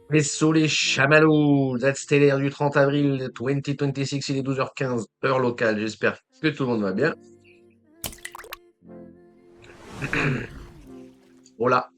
Vaisseau les chamallows, date stellaire du 30 avril 2026, il est 12h15, heure locale. J'espère que tout le monde va bien. Voilà.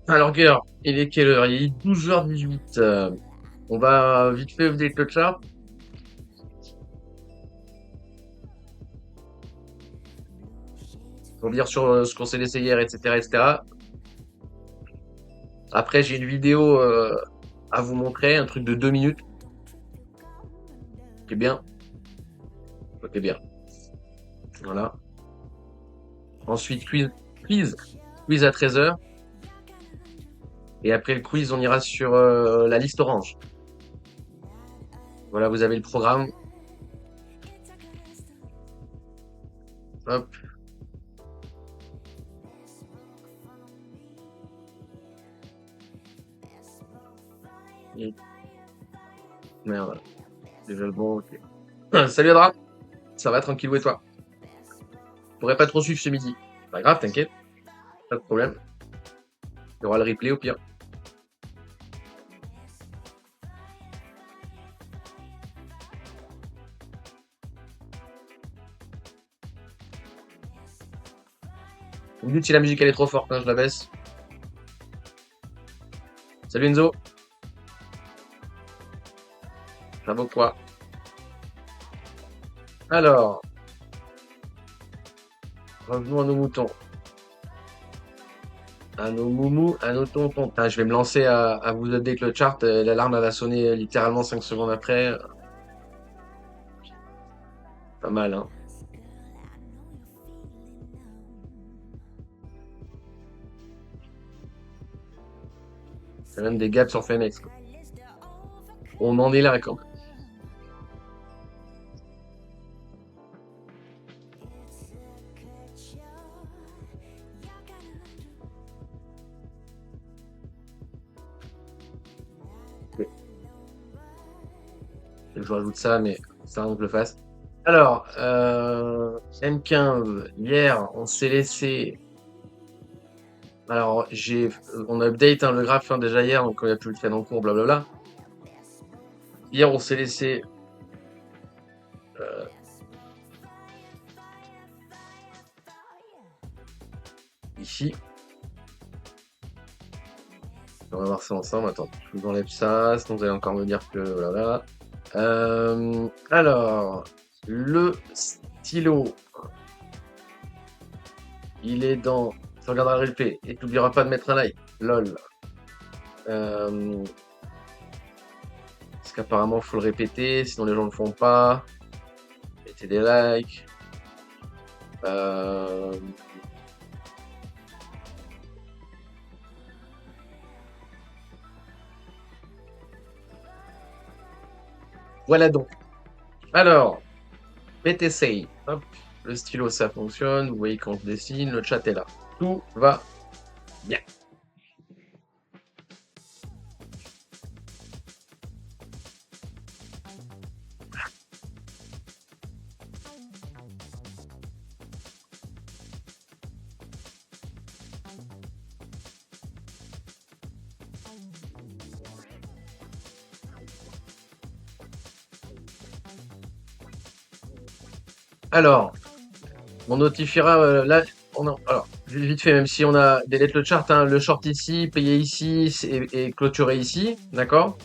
Alors, Guerre, il est quelle heure? Il est 12h18. On va vite fait update le chart. Pour dire sur ce qu'on s'est laissé hier, etc., etc. Après, j'ai une vidéo à vous montrer, un truc de 2 minutes. Qui est bien. Ok, bien. Voilà. Ensuite, quiz à 13h. Et après le quiz, on ira sur la liste orange. Voilà, vous avez le programme. Hop. Et- Merde. Déjà le bon, ok. Salut Adra. Ça va, tranquille, et toi? Je pourrais pas trop suivre ce midi. Pas grave, t'inquiète. Pas de problème. Il y aura le replay au pire. Vous me dites si la musique elle est trop forte, hein, je la baisse. Salut Enzo. Ça vaut quoi? Alors, revenons à nos moutons. À nos moumous, à nos tontons. Ah, je vais me lancer à vous update le chart. L'alarme elle va sonner littéralement 5 secondes après. Pas mal, hein. C'est même des gaps sur Fenex, quoi. On en est là quand même. Ok. Faut que je rajoute ça, mais ça, on que le fasse. Alors, M15, hier, on s'est laissé. Alors, on update hein, le graphe hein, déjà hier, donc il n'y a plus le trade en cours, blablabla. Hier, on s'est laissé euh, ici. On va voir ça ensemble. Attends, je vous enlève ça, sinon vous allez encore me dire que voilà. Alors, le stylo, il est dans. Tu regarderas le replay et tu n'oublieras pas de mettre un like. Lol. Euh, Parce qu'apparemment, il faut le répéter, sinon les gens ne le font pas. Mettez des likes. Euh, Voilà donc. Alors, PTC. Hop, le stylo, ça fonctionne. Vous voyez quand je dessine, le chat est là. Tout va bien. Alors, on notifiera là. Alors, vite fait, même si on a delete le chart, hein, le short ici, payé ici et clôturé ici, d'accord?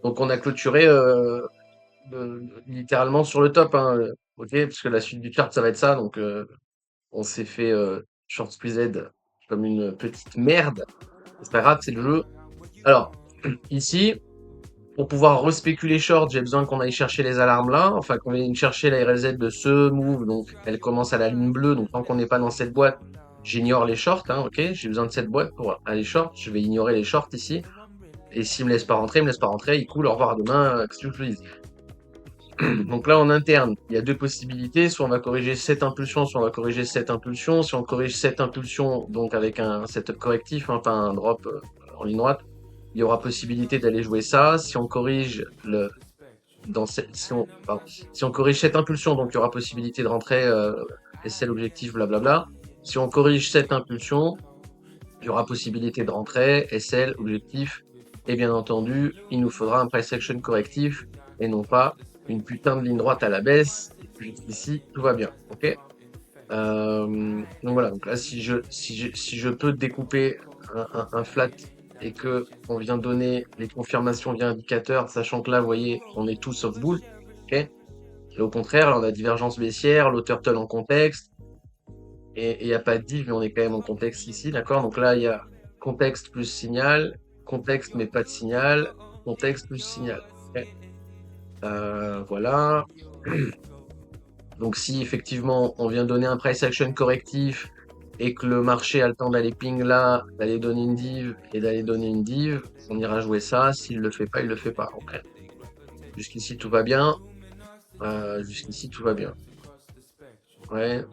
Donc on a clôturé littéralement sur le top, hein, ok? Parce que la suite du chart, ça va être ça. Donc on s'est fait short squeezed comme une petite merde. C'est pas grave, c'est le jeu. Alors, ici, pour pouvoir respéculer short, j'ai besoin qu'on aille chercher les alarmes là, enfin qu'on vienne chercher la RLZ de ce move, donc elle commence à la ligne bleue, donc tant qu'on n'est pas dans cette boîte, j'ignore les shorts, hein, ok? J'ai besoin de cette boîte pour aller short, je vais ignorer les shorts ici, et s'il me laisse pas rentrer, il me laisse pas rentrer, il coule, au revoir à demain, qu'est-ce que je vous dis? Donc là en interne, il y a deux possibilités, soit on va corriger cette impulsion, soit on va corriger cette impulsion. Si on corrige cette impulsion, donc avec un setup correctif, hein, pas un drop en ligne droite, il y aura possibilité d'aller jouer ça. Si on corrige si on corrige cette impulsion, donc il y aura possibilité de rentrer SL objectif, blablabla. Si on corrige cette impulsion, il y aura possibilité de rentrer SL objectif. Et bien entendu, il nous faudra un price action correctif et non pas une putain de ligne droite à la baisse. Jusqu'ici, tout va bien. Ok. Donc voilà. Donc là, si je peux découper un flat et que on vient donner les confirmations via indicateur, sachant que là, vous voyez, on est tous off bull. Ok. Et au contraire, là, on a divergence baissière, l'auteur turtle en contexte. Et il n'y a pas de div, mais on est quand même en contexte ici, d'accord? Donc là, il y a contexte plus signal, contexte mais pas de signal, contexte plus signal. Ok. Voilà. Donc si effectivement on vient donner un price action correctif et que le marché a le temps d'aller ping là, d'aller donner une div et d'aller donner une div, on ira jouer ça. S'il le fait pas, il le fait pas. Ok. Jusqu'ici tout va bien. Jusqu'ici tout va bien. Ouais.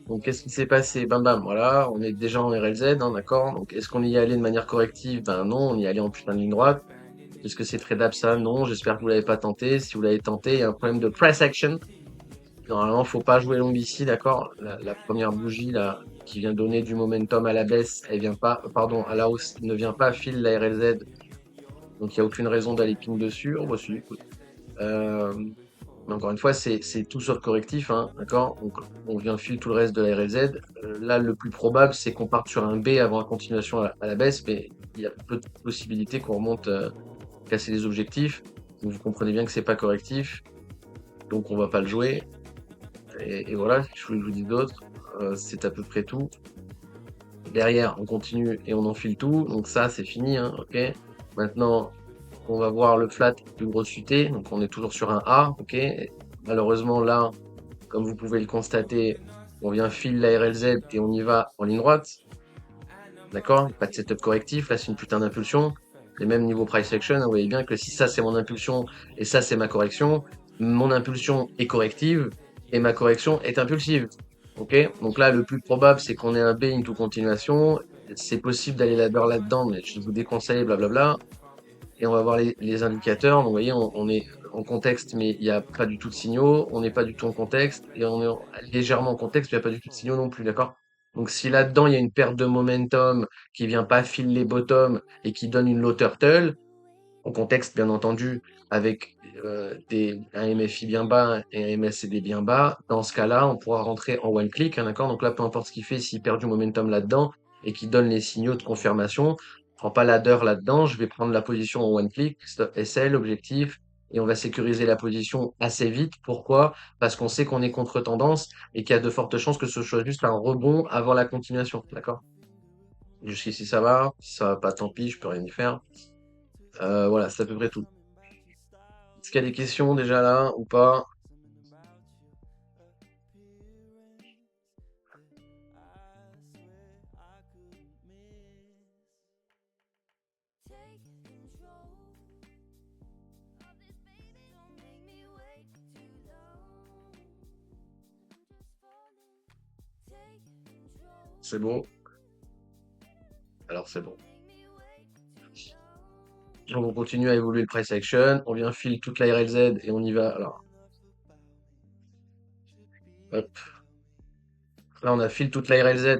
Donc qu'est-ce qui s'est passé? Bam bam, voilà, on est déjà en RLZ, hein, d'accord. Donc est-ce qu'on y allait de manière corrective? Ben non, on y allait en putain de ligne droite. Est-ce que c'est tradable ça? Non, j'espère que vous l'avez pas tenté. Si vous l'avez tenté, il y a un problème de price action. Normalement, faut pas jouer long ici, d'accord? La première bougie là, qui vient donner du momentum à la baisse, elle vient pas, pardon, à la hausse, ne vient pas fil la RLZ. Donc il n'y a aucune raison d'aller ping dessus. Oh, bah, si, écoute. Mais encore une fois, c'est tout sauf correctif, hein, d'accord? Donc on vient fil tout le reste de la RLZ. Là, le plus probable, c'est qu'on parte sur un B avant la continuation à la baisse, mais il y a peu de possibilités qu'on remonte casser les objectifs. Donc, vous comprenez bien que c'est pas correctif, donc on va pas le jouer. Et voilà, je voulais que je vous dise d'autres. C'est à peu près tout. Derrière, on continue et on enfile tout. Donc ça, c'est fini, hein, ok? Maintenant, on va voir le flat plus grosse UT. Donc on est toujours sur un A, ok? Et malheureusement, là, comme vous pouvez le constater, on vient fil la RLZ et on y va en ligne droite. D'accord? Pas de setup correctif, là c'est une putain d'impulsion. Et même niveau price action, vous voyez bien que si ça c'est mon impulsion et ça c'est ma correction, mon impulsion est corrective et ma correction est impulsive. Ok? Donc là, le plus probable c'est qu'on ait un B into continuation. C'est possible d'aller là-dedans, mais je vous déconseille, blablabla. Et on va voir les indicateurs. Donc, vous voyez, on est en contexte, mais il n'y a pas du tout de signaux. On n'est pas du tout en contexte. Et on est légèrement en contexte, mais il n'y a pas du tout de signaux non plus, d'accord? Donc, si là-dedans, il y a une perte de momentum qui vient pas filer les bottoms et qui donne une low turtle, en contexte, bien entendu, avec un MFI bien bas et un MACD bien bas, dans ce cas-là, on pourra rentrer en one click, hein, d'accord? Donc là, peu importe ce qu'il fait, s'il perd du momentum là-dedans et qu'il donne les signaux de confirmation, je prends pas ladder là-dedans, je vais prendre la position en one click, SL, objectif, et on va sécuriser la position assez vite. Pourquoi? Parce qu'on sait qu'on est contre tendance et qu'il y a de fortes chances que ce soit juste un rebond avant la continuation, d'accord? Jusqu'ici, ça va. Si ça va pas, tant pis, je peux rien y faire. Voilà, c'est à peu près tout. Est-ce qu'il y a des questions déjà là ou pas? C'est bon. Alors c'est bon. Donc on continue à évoluer le price action. On vient filer toute la RLZ et on y va. Alors, hop. Là, on a file toute la RLZ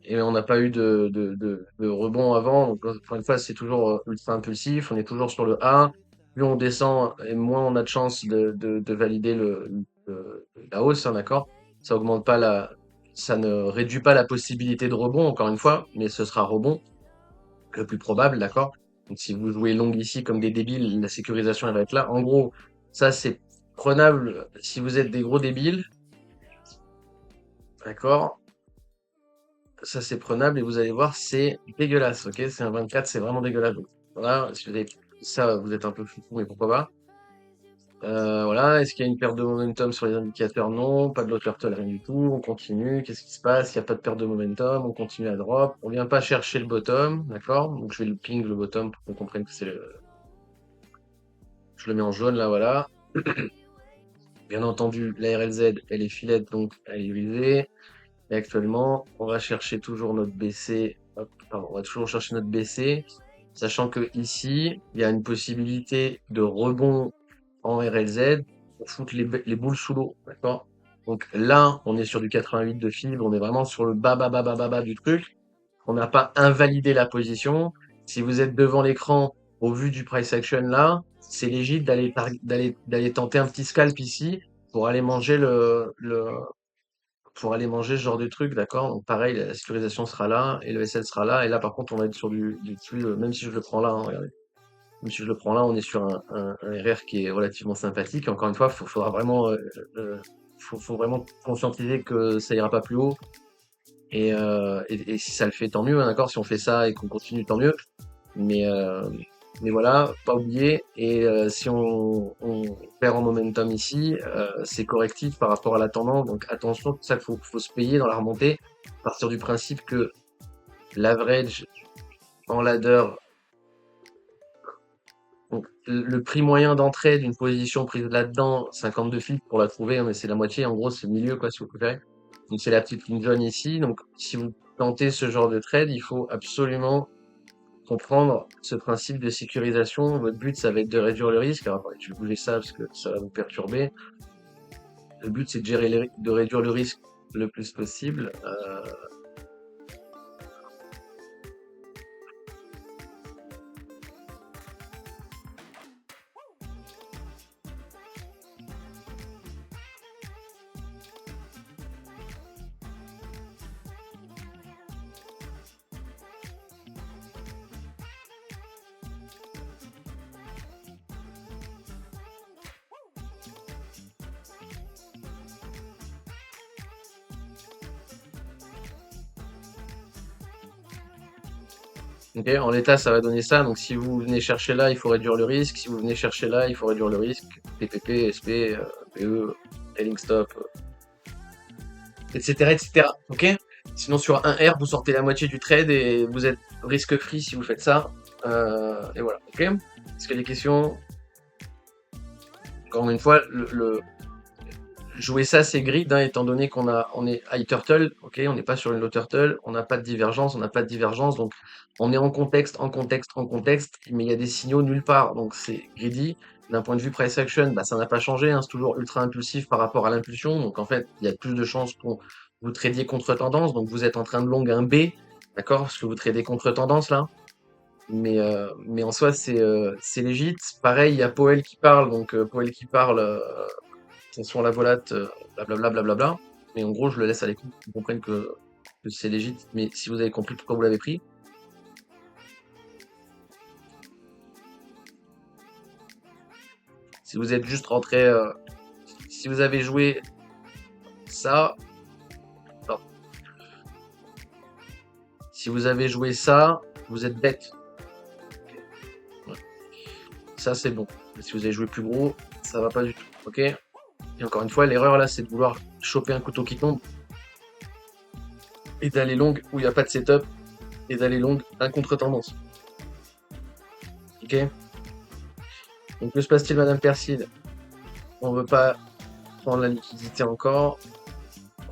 et on n'a pas eu de rebond avant. Donc, encore une fois, c'est toujours ultra impulsif. On est toujours sur le A. Plus on descend et moins on a de chances de valider la hausse, hein, d'accord? Ça augmente pas ça ne réduit pas la possibilité de rebond, encore une fois, mais ce sera rebond, le plus probable, d'accord? Donc, si vous jouez long ici comme des débiles, la sécurisation, elle va être là. En gros, ça, c'est prenable si vous êtes des gros débiles, d'accord? Ça, c'est prenable et vous allez voir, c'est dégueulasse, ok? C'est un 24, c'est vraiment dégueulasse. Donc, voilà, si vous avez ça, vous êtes un peu foufou, mais pourquoi pas? Voilà, est-ce qu'il y a une perte de momentum sur les indicateurs? Non, pas de low turtle, rien du tout. On continue. Qu'est-ce qui se passe? Il n'y a pas de perte de momentum. On continue à drop. On vient pas chercher le bottom, d'accord? Donc je vais le ping le bottom pour qu'on comprenne que c'est je le mets en jaune là, voilà. Bien entendu, la RLZ, elle est filette, donc elle est visée. Et actuellement, on va chercher toujours notre BC. Hop, pardon, on va toujours chercher notre BC, sachant que ici, il y a une possibilité de rebond en RLZ pour foutre les boules sous l'eau, d'accord? Donc là, on est sur du 88 de fibre, on est vraiment sur le bas, bas, bas, bas, bas, bas du truc. On n'a pas invalidé la position. Si vous êtes devant l'écran, au vu du price action là, c'est légit d'aller tenter un petit scalp ici pour aller manger pour aller manger ce genre de truc, d'accord? Donc pareil, la sécurisation sera là et le SL sera là. Et là, par contre, on va être sur du flux, même si je le prends là, hein, regardez. Même si je le prends là, on est sur un RR qui est relativement sympathique. Encore une fois, faudra vraiment, faut vraiment conscientiser que ça ira pas plus haut. Et si ça le fait, tant mieux, hein, d'accord? Si on fait ça et qu'on continue, tant mieux. Mais, euh, mais voilà, pas oublier. Et si on perd en momentum ici, c'est correctif par rapport à la tendance. Donc attention, c'est ça qu'il faut se payer dans la remontée. À partir du principe que l'average en ladder, donc le prix moyen d'entrée d'une position prise là-dedans, 52 flips pour la trouver, hein, mais c'est la moitié, en gros c'est le milieu quoi si vous préférez. Donc c'est la petite ligne jaune ici. Donc si vous tentez ce genre de trade, il faut absolument comprendre ce principe de sécurisation. Votre but, ça va être de réduire le risque. Alors, attendez, je vais bouger ça parce que ça va vous perturber. Le but, c'est de réduire le risque le plus possible. Ok, en l'état, ça va donner ça. Donc, si vous venez chercher là, il faut réduire le risque. Si vous venez chercher là, il faut réduire le risque. PPP, SP, PE, trailing stop, etc., etc. Ok? Sinon, sur un R, vous sortez la moitié du trade et vous êtes risque free si vous faites ça. Et voilà, ok? Est-ce qu'il y a des questions? Encore une fois, jouer ça, c'est grid, hein, étant donné on est high turtle, ok? On n'est pas sur une low turtle, on n'a pas de divergence, on n'a pas de divergence, donc on est en contexte, en contexte, en contexte, mais il y a des signaux nulle part, donc c'est greedy. D'un point de vue price action, bah, ça n'a pas changé, hein, c'est toujours ultra impulsif par rapport à l'impulsion, donc en fait, il y a plus de chances qu'on vous tradiez contre tendance, donc vous êtes en train de long un B, d'accord? Parce que vous tradez contre tendance là. Mais en soi, c'est légit. Pareil, il y a Powell qui parle, donc Powell qui parle, attention à la volate, blablabla, blablabla. Mais en gros, je le laisse à l'écoute, pour qu'on comprenne que c'est légit. Mais si vous avez compris pourquoi vous l'avez pris, si vous êtes juste rentré, si vous avez joué ça, non. Si vous avez joué ça, vous êtes bête. Ouais. Ça, c'est bon. Mais si vous avez joué plus gros, ça va pas du tout. Ok? Et encore une fois, l'erreur là, c'est de vouloir choper un couteau qui tombe et d'aller long où il n'y a pas de setup et d'aller long un contre-tendance. Ok? Donc que se passe-t-il, Madame Perside? On veut pas prendre la liquidité encore.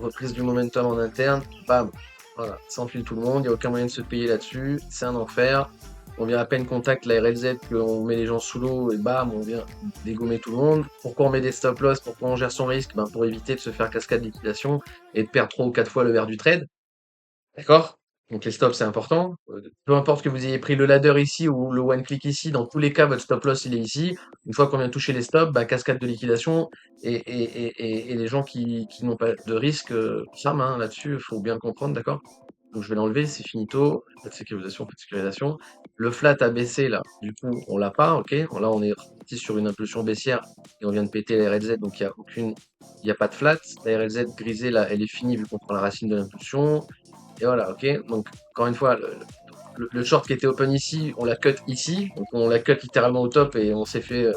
Reprise du momentum en interne. Bam. Voilà. Ça enfile tout le monde. Il n'y a aucun moyen de se payer là-dessus. C'est un enfer. On vient à peine contact la RLZ qu'on met les gens sous l'eau et bam, on vient dégommer tout le monde. Pourquoi on met des stop loss? Pourquoi on gère son risque? Ben, pour éviter de se faire cascade de liquidation et de perdre 3 ou 4 fois le verre du trade. D'accord? Donc les stops, c'est important. Peu importe que vous ayez pris le ladder ici ou le one click ici, dans tous les cas, votre stop loss, il est ici. Une fois qu'on vient toucher les stops, bah, cascade de liquidation et les gens qui n'ont pas de risque, ferment, hein, là-dessus, il faut bien le comprendre, d'accord? Donc je vais l'enlever, c'est finito. Pas de sécurisation, pas de sécurisation. Le flat a baissé là, du coup, on l'a pas, ok? Là, on est reparti sur une impulsion baissière et on vient de péter la RLZ, donc il n'y a pas de flat. La RLZ grisée là, elle est finie vu qu'on prend la racine de l'impulsion. Et voilà, ok. Donc, encore une fois, le short qui était open ici, on l'a cut ici. Donc, on l'a cut littéralement au top et on s'est fait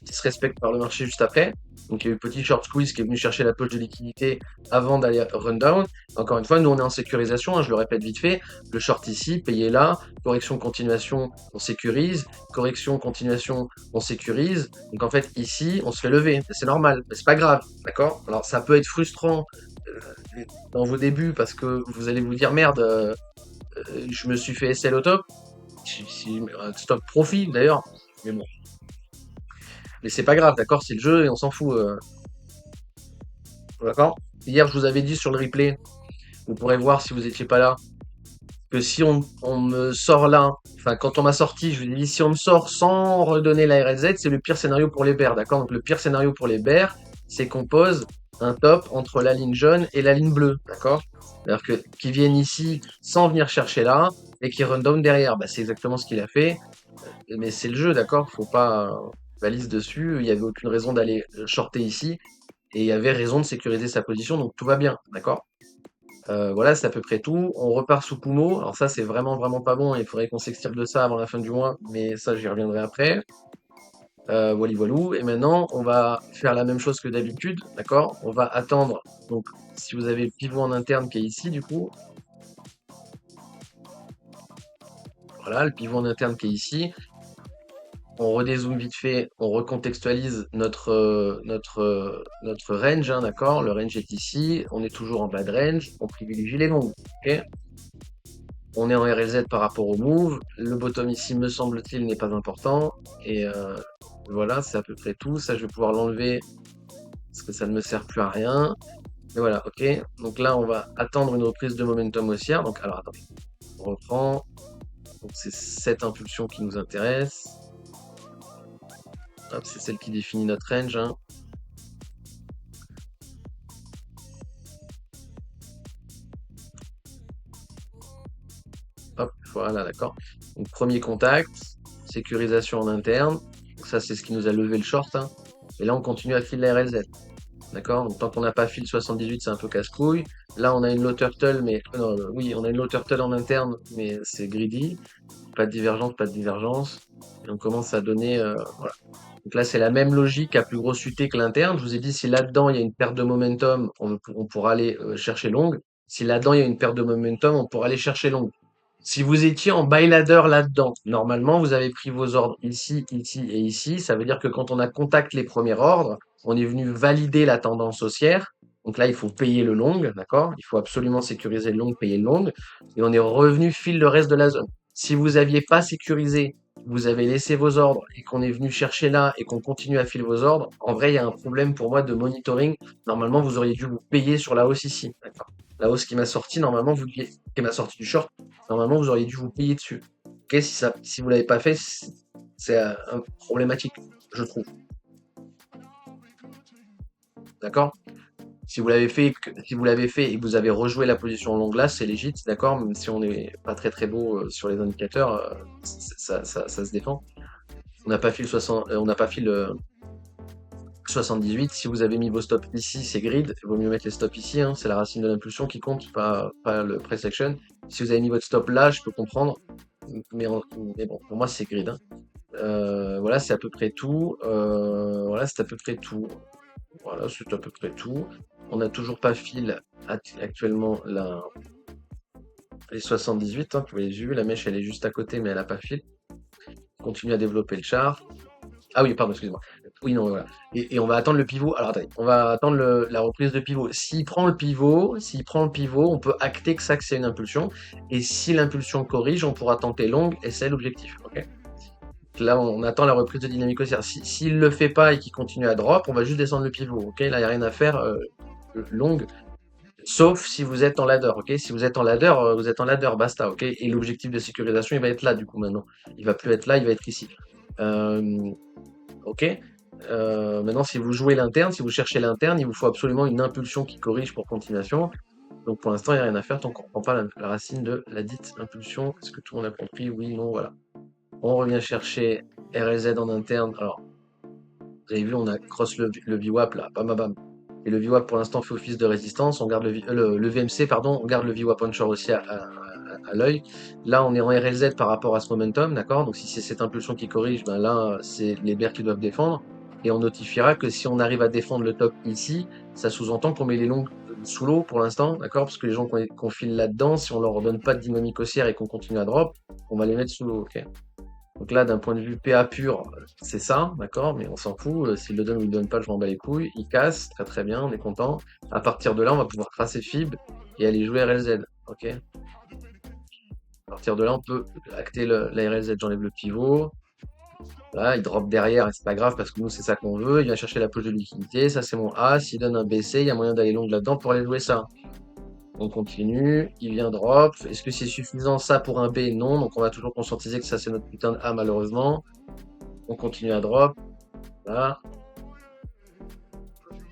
disrespect par le marché juste après. Donc, il y a eu petit short squeeze qui est venu chercher la poche de liquidité avant d'aller run down. Encore une fois, nous, on est en sécurisation, hein, je le répète vite fait. Le short ici, payé là. Correction, continuation, on sécurise. Correction, continuation, on sécurise. Donc, en fait, ici, on se fait lever. C'est normal, mais c'est pas grave, d'accord? Alors, ça peut être frustrant dans vos débuts parce que vous allez vous dire merde, je me suis fait SL au top, stop profit d'ailleurs, mais bon, mais c'est pas grave, d'accord, c'est le jeu et on s'en fout, d'accord. Hier, je vous avais dit sur le replay, vous pourrez voir si vous étiez pas là, que si on me sort là, enfin quand on m'a sorti, je vous ai dit si on me sort sans redonner la RLZ, c'est le pire scénario pour les bears, d'accord. Donc le pire scénario pour les bears, c'est qu'on pose un top entre la ligne jaune et la ligne bleue, d'accord. C'est-à-dire que qu'ils viennent ici sans venir chercher là et qui run down derrière, bah, c'est exactement ce qu'il a fait. Mais c'est le jeu, d'accord. Faut pas valise dessus. Il y avait aucune raison d'aller shorter ici et il y avait raison de sécuriser sa position, donc tout va bien, d'accord. Voilà, c'est à peu près tout. On repart sous Kumo. Alors ça, c'est vraiment, vraiment pas bon. Il faudrait qu'on s'extirpe de ça avant la fin du mois, mais ça, j'y reviendrai après. Wally voilou. Et maintenant, on va faire la même chose que d'habitude, d'accord? On va attendre. Donc, si vous avez le pivot en interne qui est ici, du coup, voilà, le pivot en interne qui est ici. On redézoome vite fait, on recontextualise notre range, hein, d'accord? Le range est ici, on est toujours en bas de range, on privilégie les longues, ok? On est en RLZ par rapport au move. Le bottom ici, me semble-t-il, n'est pas important. Et voilà, c'est à peu près tout. Ça, je vais pouvoir l'enlever parce que ça ne me sert plus à rien. Mais voilà, ok. Donc là, on va attendre une reprise de momentum haussière. Donc, alors, attendez. On reprend. Donc, c'est cette impulsion qui nous intéresse. Hop, c'est celle qui définit notre range, hein. Hop, voilà, d'accord. Donc, premier contact, sécurisation en interne. Donc, ça, c'est ce qui nous a levé le short, hein. Et là, on continue à filer la RLZ. D'accord? Donc, tant qu'on n'a pas fil 78, c'est un peu casse-couille. Là, on a une low turtle, mais non, oui, on a une low turtle en interne, mais c'est greedy. Pas de divergence, pas de divergence. Et on commence à donner. Voilà. Donc là, c'est la même logique à plus grosse UT que l'interne. Je vous ai dit, si là-dedans, il y a une perte de momentum, on pourra aller chercher longue. Si là-dedans, il y a une perte de momentum, on pourra aller chercher long. Si vous étiez en buy ladder là-dedans, normalement, vous avez pris vos ordres ici, ici et ici. Ça veut dire que quand on a contact les premiers ordres, on est venu valider la tendance haussière. Donc là, il faut payer le long, d'accord? Il faut absolument sécuriser le long, payer le long. Et on est revenu fil le reste de la zone. Si vous aviez pas sécurisé, vous avez laissé vos ordres et qu'on est venu chercher là et qu'on continue à filer vos ordres, en vrai, il y a un problème pour moi de monitoring. Normalement, vous auriez dû vous payer sur la hausse ici, d'accord? La hausse qui m'a sorti, normalement, qui m'a sorti du short, normalement, vous auriez dû vous payer dessus. Ok, si vous l'avez pas fait, c'est un problématique, je trouve. D'accord? Si vous l'avez fait et que vous avez rejoué la position en long glace, c'est légit, d'accord? Même si on n'est pas très très beau sur les indicateurs, ça se défend. On n'a pas fait le 60, on n'a pas fait le 78. Si vous avez mis vos stops ici, c'est grid. Il vaut mieux mettre les stops ici, hein. C'est la racine de l'impulsion qui compte, pas le price action. Si vous avez mis votre stop là, je peux comprendre. Mais, mais bon, pour moi, c'est grid, hein. Voilà, c'est à peu près tout. Voilà, c'est à peu près tout. Voilà, c'est à peu près tout. On n'a toujours pas fil actuellement les 78, hein, vous l'avez vu, la mèche elle est juste à côté, mais elle n'a pas fil. Continue à développer le char. Ah oui, pardon, excuse-moi. Oui, non, voilà. Et on va attendre le pivot. Alors attendez, on va attendre la reprise de pivot. S'il prend le pivot, on peut acter que ça que c'est une impulsion. Et si l'impulsion corrige, on pourra tenter longue et c'est l'objectif. Ok. Là, on attend la reprise de dynamique haussière. S'il le fait pas et qu'il continue à drop, on va juste descendre le pivot. Ok, là, il n'y a rien à faire. Longue, sauf si vous êtes en ladder. Ok, si vous êtes en ladder, vous êtes en ladder, basta. Ok, et l'objectif de sécurisation, il va être là du coup maintenant. Il va plus être là, il va être ici. Ok. Maintenant, si vous jouez l'interne, si vous cherchez l'interne, il vous faut absolument une impulsion qui corrige pour continuation. Donc pour l'instant, il n'y a rien à faire tant qu'on ne prend pas la racine de la dite impulsion. Est-ce que tout le monde a compris? Oui, non, voilà. On revient chercher RLZ en interne. Alors, vous avez vu, on a cross le VWAP là, bam bam bam. Et le VWAP pour l'instant fait office de résistance. On garde le VMC, pardon, on garde le VWAP onshore aussi à l'œil. Là, on est en RLZ par rapport à ce momentum, d'accord? Donc si c'est cette impulsion qui corrige, ben là, c'est les bears qui doivent défendre. Et on notifiera que si on arrive à défendre le top ici, ça sous-entend qu'on met les longs sous l'eau pour l'instant, d'accord? Parce que les gens qu'on file là-dedans, si on leur donne pas de dynamique haussière et qu'on continue à drop, on va les mettre sous l'eau, ok? Donc là, d'un point de vue PA pur, c'est ça, d'accord, mais on s'en fout. S'il le donne ou il le donne pas, je m'en bats les couilles. Il casse, très très bien, on est content. À partir de là, on va pouvoir tracer FIB et aller jouer RLZ, ok? À partir de là, on peut acter la RLZ. J'enlève le pivot. Là, il drop derrière, et c'est pas grave parce que nous, c'est ça qu'on veut. Il vient chercher la poche de liquidité. Ça, c'est mon A. S'il donne un BC, il y a moyen d'aller long là-dedans pour aller jouer ça. On continue, il vient drop. Est-ce que c'est suffisant ça pour un B? Non, donc on va toujours conscientiser que ça c'est notre putain de A malheureusement. On continue à drop. Là.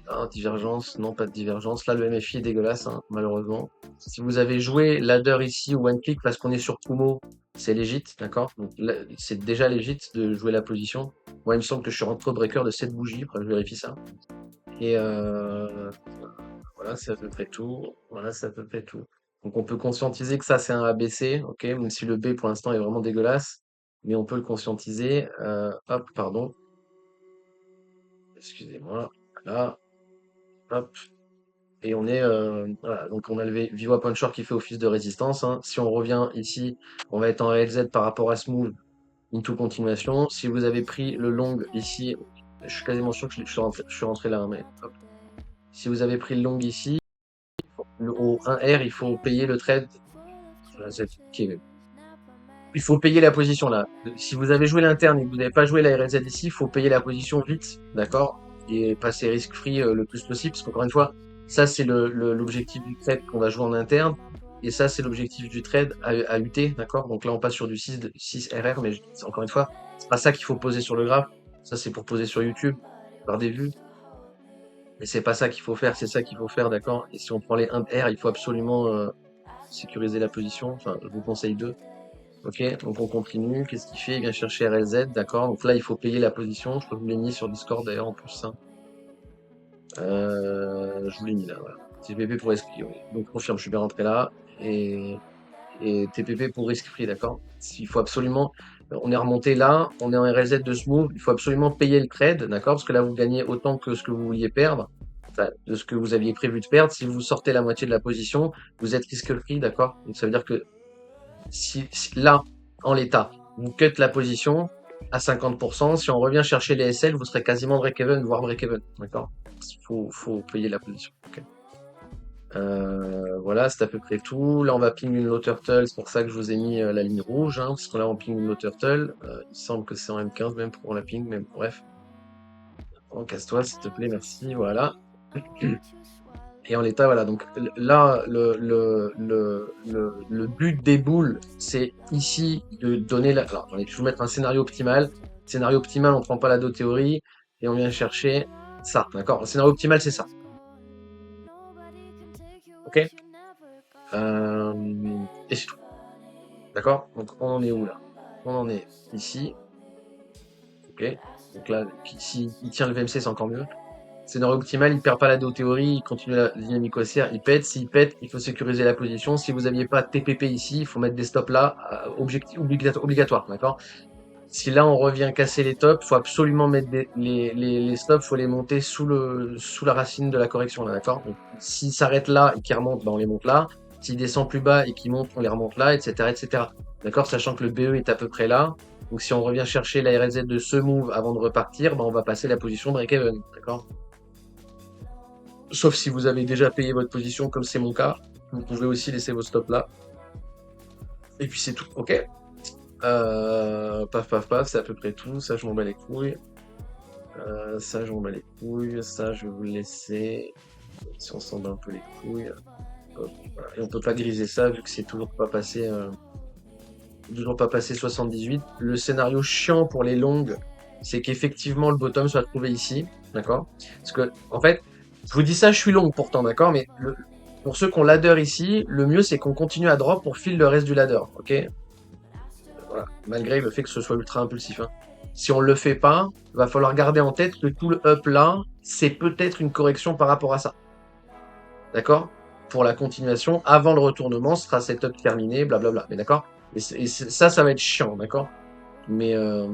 Ah, divergence, non pas de divergence. Là le MFI est dégueulasse, hein, malheureusement. Si vous avez joué ladder ici ou one click parce qu'on est sur Kumo, c'est légit, d'accord? Donc c'est déjà légit de jouer la position. Moi il me semble que je suis rentré au breaker de 7 bougies, après je vérifie ça. Et voilà, c'est à peu près tout. Voilà, c'est à peu près tout. Donc on peut conscientiser que ça c'est un ABC, ok, même si le B pour l'instant est vraiment dégueulasse, mais on peut le conscientiser. Hop, pardon, excusez-moi. Là, hop. Et on est, voilà, donc on a le Vivo Puncher qui fait office de résistance, hein. Si on revient ici, on va être en LZ par rapport à Smooth, into continuation. Si vous avez pris le long ici, je suis quasiment sûr que je suis rentré là, hein, mais hop. Si vous avez pris le long ici, au 1R, il faut payer le trade. Il faut payer la position là. Si vous avez joué l'interne et que vous n'avez pas joué la RLZ ici, il faut payer la position vite, d'accord? Et passer risque-free le plus possible, parce qu'encore une fois, ça c'est l'objectif du trade qu'on va jouer en interne, et ça c'est l'objectif du trade à UT, d'accord? Donc là on passe sur du 6 RR, mais encore une fois, c'est pas ça qu'il faut poser sur le graphe. Ça c'est pour poser sur YouTube, faire des vues. Mais c'est pas ça qu'il faut faire, c'est ça qu'il faut faire, d'accord? Et si on prend les 1R, il faut absolument sécuriser la position. Enfin, je vous conseille deux. Ok, donc on continue. Qu'est-ce qu'il fait? Il vient chercher RLZ, d'accord. Donc là, il faut payer la position. Je peux vous l'ai mis sur Discord d'ailleurs en plus. Ça. Je vous l'ai mis là, voilà. TPP pour risque free, oui. Donc confirme, je suis bien rentré là. Et TPP pour risque free, d'accord. Il faut absolument. On est remonté là, on est en RLZ de smooth. Il faut absolument payer le trade, d'accord. Parce que là, vous gagnez autant que ce que vous vouliez perdre. de ce que vous aviez prévu de perdre. Si vous sortez la moitié de la position, vous êtes risque free, d'accord? Donc ça veut dire que si là, en l'état, vous cut la position à 50%, si on revient chercher les SL, vous serez quasiment break-even, voire break-even, d'accord? Faut payer la position. Ok. Voilà, c'est à peu près tout. Là, on va ping une low turtle, c'est pour ça que je vous ai mis la ligne rouge, hein, parce que là, on ping une low turtle. Il semble que c'est en M15 même pour la ping, mais bref. Oh, casse-toi, s'il te plaît, merci, voilà. Et en l'état, voilà. Donc là, le but des boules, c'est ici de donner la. Alors, attendez, je vais vous mettre un scénario optimal. Scénario optimal, on prend pas la dos théorie et on vient chercher ça, d'accord? Le scénario optimal, c'est ça. Ok? Et c'est tout. D'accord? Donc on en est où là? On en est ici. Ok? Donc là, ici, il tient le VMC, c'est encore mieux. Scénario optimal, il perd pas la dos théorie, il continue la dynamique haussière, il pète. S'il pète, il faut sécuriser la position. Si vous n'aviez pas TPP ici, il faut mettre des stops là, obligatoire, d'accord? Si là on revient casser les tops, faut absolument mettre les stops, faut les monter sous la racine de la correction là, d'accord? Donc s'il s'arrête là et qu'il remonte, ben on les monte là. S'il descend plus bas et qu'il monte, on les remonte là, etc., etc. D'accord? Sachant que le BE est à peu près là. Donc si on revient chercher la RSZ de ce move avant de repartir, ben on va passer la position break-even, d'accord? Sauf si vous avez déjà payé votre position, comme c'est mon cas. Vous pouvez aussi laisser vos stops là. Et puis c'est tout, ok? Paf, paf, paf, c'est à peu près tout. Ça, je m'en bats les couilles. Ça, je m'en bats les couilles. Ça, je vais vous le laisser. Si on s'en bat un peu les couilles. Hop, voilà. Et on peut pas griser ça vu que c'est toujours pas passé 78. Le scénario chiant pour les longues, c'est qu'effectivement le bottom soit trouvé ici, d'accord? Parce que en fait, je vous dis ça, je suis long pourtant, d'accord? Mais pour ceux qui ont ladder ici, le mieux c'est qu'on continue à drop pour fill le reste du ladder, ok? Voilà. Malgré le fait que ce soit ultra impulsif, hein. Si on le fait pas, va falloir garder en tête que tout le up là, c'est peut-être une correction par rapport à ça. D'accord? Pour la continuation, avant le retournement, ce sera setup terminé, blablabla. Mais d'accord? Ça, ça va être chiant, d'accord? Mais, euh,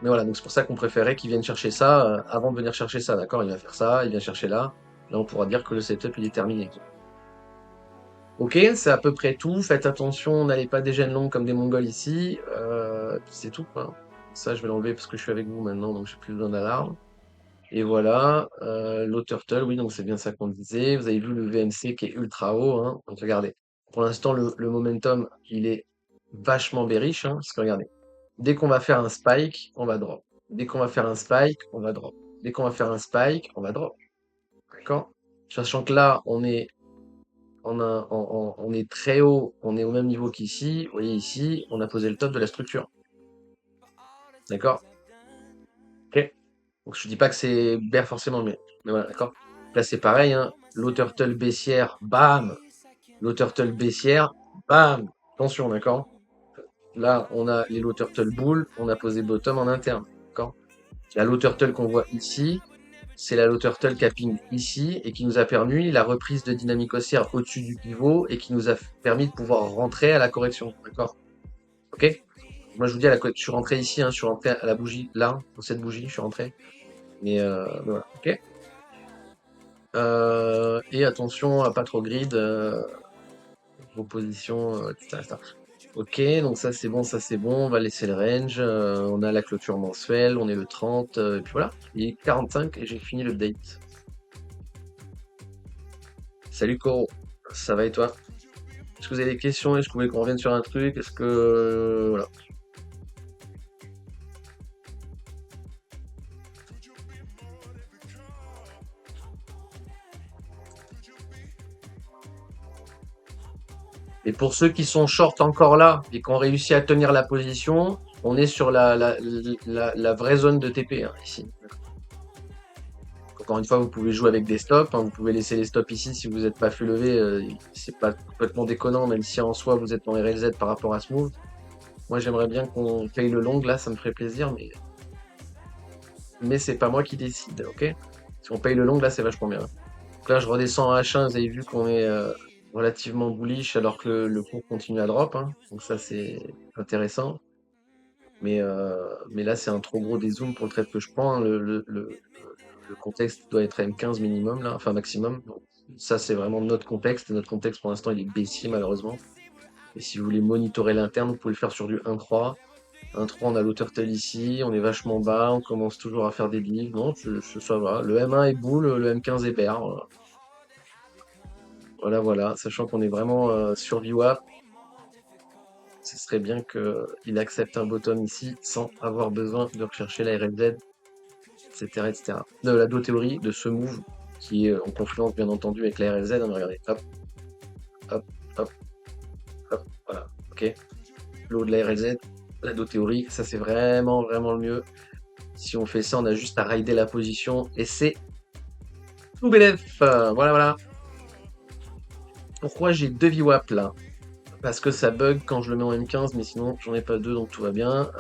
mais voilà, donc c'est pour ça qu'on préférait qu'il vienne chercher ça avant de venir chercher ça, d'accord? Il va faire ça, il vient chercher là. Là, on pourra dire que le setup, il est terminé. Ok, c'est à peu près tout. Faites attention, n'allez pas des gènes longues comme des Mongols ici. Puis c'est tout, quoi. Ça, je vais l'enlever parce que je suis avec vous maintenant, donc j'ai plus besoin d'alarme. Et voilà, low turtle, oui, donc c'est bien ça qu'on disait. Vous avez vu le VMC qui est ultra haut, hein. Donc regardez, pour l'instant, le momentum, il est vachement bearish, hein, parce que regardez, dès qu'on va faire un spike, on va drop. Dès qu'on va faire un spike, on va drop. Dès qu'on va faire un spike, on va drop. D'accord? Sachant que là, on est très haut, on est au même niveau qu'ici. Vous voyez ici, on a posé le top de la structure. D'accord? Ok? Donc je dis pas que c'est bear forcément, mais voilà, d'accord? Là c'est pareil, hein. Low turtle baissière, bam! Low turtle baissière, bam! Attention, d'accord? Là, on a les low turtle bull, on a posé bottom en interne, d'accord? La low turtle qu'on voit ici, c'est la low turtle capping ici et qui nous a permis la reprise de dynamique haussière au-dessus du pivot et qui nous a permis de pouvoir rentrer à la correction, d'accord? Ok? Moi je vous dis, je suis rentré ici, hein, je suis rentré à la bougie, là, dans cette bougie, je suis rentré. Mais voilà, ok? Et attention à pas trop grid vos positions, etc., etc. Ok, donc ça c'est bon, on va laisser le range, on a la clôture mensuelle, on est le 30, et puis voilà, il est 45 et j'ai fini l'update. Salut Coro, ça va et toi? Est-ce que vous avez des questions? Est-ce que vous voulez qu'on revienne sur un truc? Est-ce que... voilà. Et pour ceux qui sont short encore là et qui ont réussi à tenir la position, on est sur la vraie zone de TP, hein, ici. Encore une fois, vous pouvez jouer avec des stops, hein, vous pouvez laisser les stops ici si vous n'êtes pas fait lever, c'est pas complètement déconnant, même si en soi vous êtes en RLZ par rapport à ce move. Moi j'aimerais bien qu'on paye le long, là ça me ferait plaisir, mais c'est pas moi qui décide, ok? Si on paye le long, là c'est vachement bien. Donc là je redescends en H1, vous avez vu qu'on est relativement bullish alors que le cours continue à drop, hein. Donc ça c'est intéressant. Mais là c'est un trop gros dézoom pour le trade que je prends, hein. le contexte doit être M15 minimum, là, enfin maximum. Donc, ça, c'est vraiment notre contexte. Et notre contexte, pour l'instant, il est baissier, malheureusement. Et si vous voulez monitorer l'interne, vous pouvez le faire sur du 1.3. 1.3, on a l'autortel ici, on est vachement bas, on commence toujours à faire des livres. Non, ça va. Le M1 est boule, le M15 est bear. Voilà, voilà. Sachant qu'on est vraiment sur VWAP, ce serait bien qu'il accepte un bottom ici sans avoir besoin de rechercher la RLZ, etc., etc. De la théorie de ce move qui est en confluence, bien entendu, avec la RLZ. Hein, regardez, hop, hop, hop, hop, voilà, ok. L'eau de la RLZ, la théorie, ça c'est vraiment, vraiment le mieux. Si on fait ça, on a juste à rider la position et c'est tout BLF. Voilà, voilà. Pourquoi j'ai 2 VWAP là? Parce que ça bug quand je le mets en M15, mais sinon j'en ai pas 2, donc tout va bien.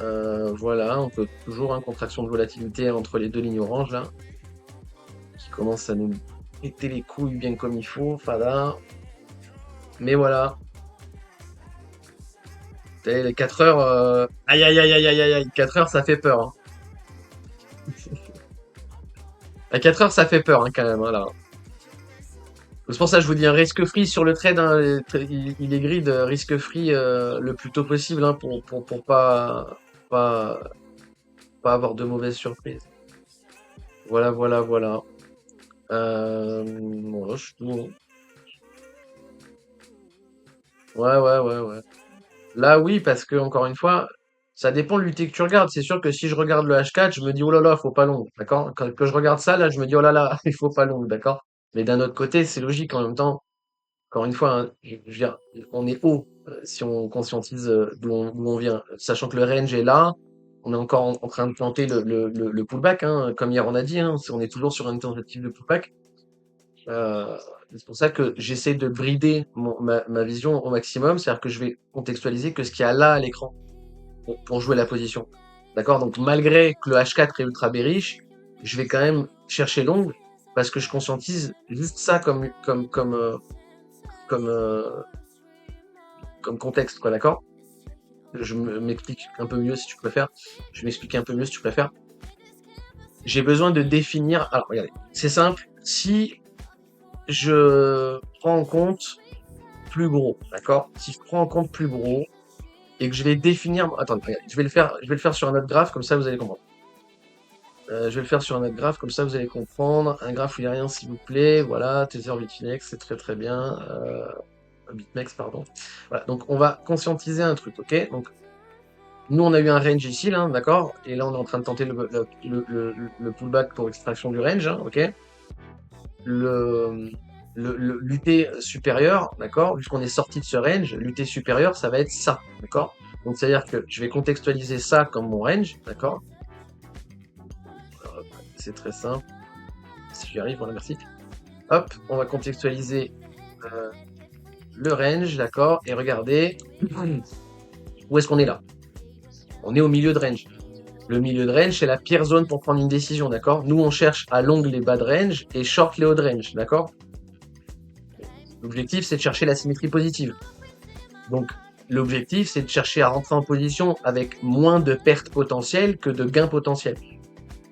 Voilà, on peut toujours contraction de volatilité entre les deux lignes oranges là, qui commencent à nous péter les couilles bien comme il faut, fada. Mais voilà. Les 4 heures, aïe aïe aïe aïe aïe aïe, 4 heures ça fait peur. Hein. À 4 heures ça fait peur hein, quand même, hein, là. C'est pour ça que je vous dis un risque free sur le trade, hein, il est grid risque free le plus tôt possible hein, pour pas, pas avoir de mauvaises surprises. Voilà, voilà, voilà. Voilà, je tout. Ouais, ouais, ouais, ouais. Là, oui, parce que encore une fois, ça dépend de l'UT que tu regardes. C'est sûr que si je regarde le H4, je me dis oh là là, faut pas long, d'accord? Quand que je regarde ça, là, je me dis oh là là, il faut pas long, d'accord? Mais d'un autre côté, c'est logique en même temps. Encore une fois, hein, je veux dire, on est haut si on conscientise d'où on vient, sachant que le range est là. On est encore en train de planter le pullback, hein, comme hier on a dit, hein, on est toujours sur une tentative de pullback. Euh, c'est pour ça que j'essaie de brider ma vision au maximum, c'est-à-dire que je vais contextualiser que ce qu'il y a là à l'écran pour jouer la position. D'accord? Donc malgré que le H4 est ultra bearish, je vais quand même chercher l'ongle parce que je conscientise juste ça comme, comme contexte, quoi, d'accord? Je m'explique un peu mieux si tu préfères. Je vais m'expliquer un peu mieux si tu préfères. J'ai besoin de définir. Alors, regardez, c'est simple. Si je prends en compte plus gros, d'accord? Si je prends en compte plus gros et que je vais définir. Attendez, regardez, je vais le faire sur un autre graphe, comme ça vous allez comprendre. Je vais le faire sur un autre graphe, comme ça vous allez comprendre. Un graphe où il n'y a rien, s'il vous plaît. Voilà, Tether Bitfinex, c'est très très bien. BitMEX, pardon. Voilà, donc on va conscientiser un truc, ok? Donc, nous, on a eu un range ici, là, d'accord? Et là, on est en train de tenter le pullback pour extraction du range, hein, ok? L'UT supérieur, d'accord? Vu qu'on est sorti de ce range, l'UT supérieur, ça va être ça, d'accord? Donc, c'est-à-dire que je vais contextualiser ça comme mon range, d'accord? C'est très simple. Si j'y arrive, voilà, merci. Hop, on va contextualiser le range, d'accord? Et regardez, où est-ce qu'on est là? On est au milieu de range. Le milieu de range, c'est la pire zone pour prendre une décision, d'accord? Nous, on cherche à long les bas de range et short les hauts de range, d'accord? L'objectif, c'est de chercher la symétrie positive. Donc, l'objectif, c'est de chercher à rentrer en position avec moins de pertes potentielles que de gains potentiels,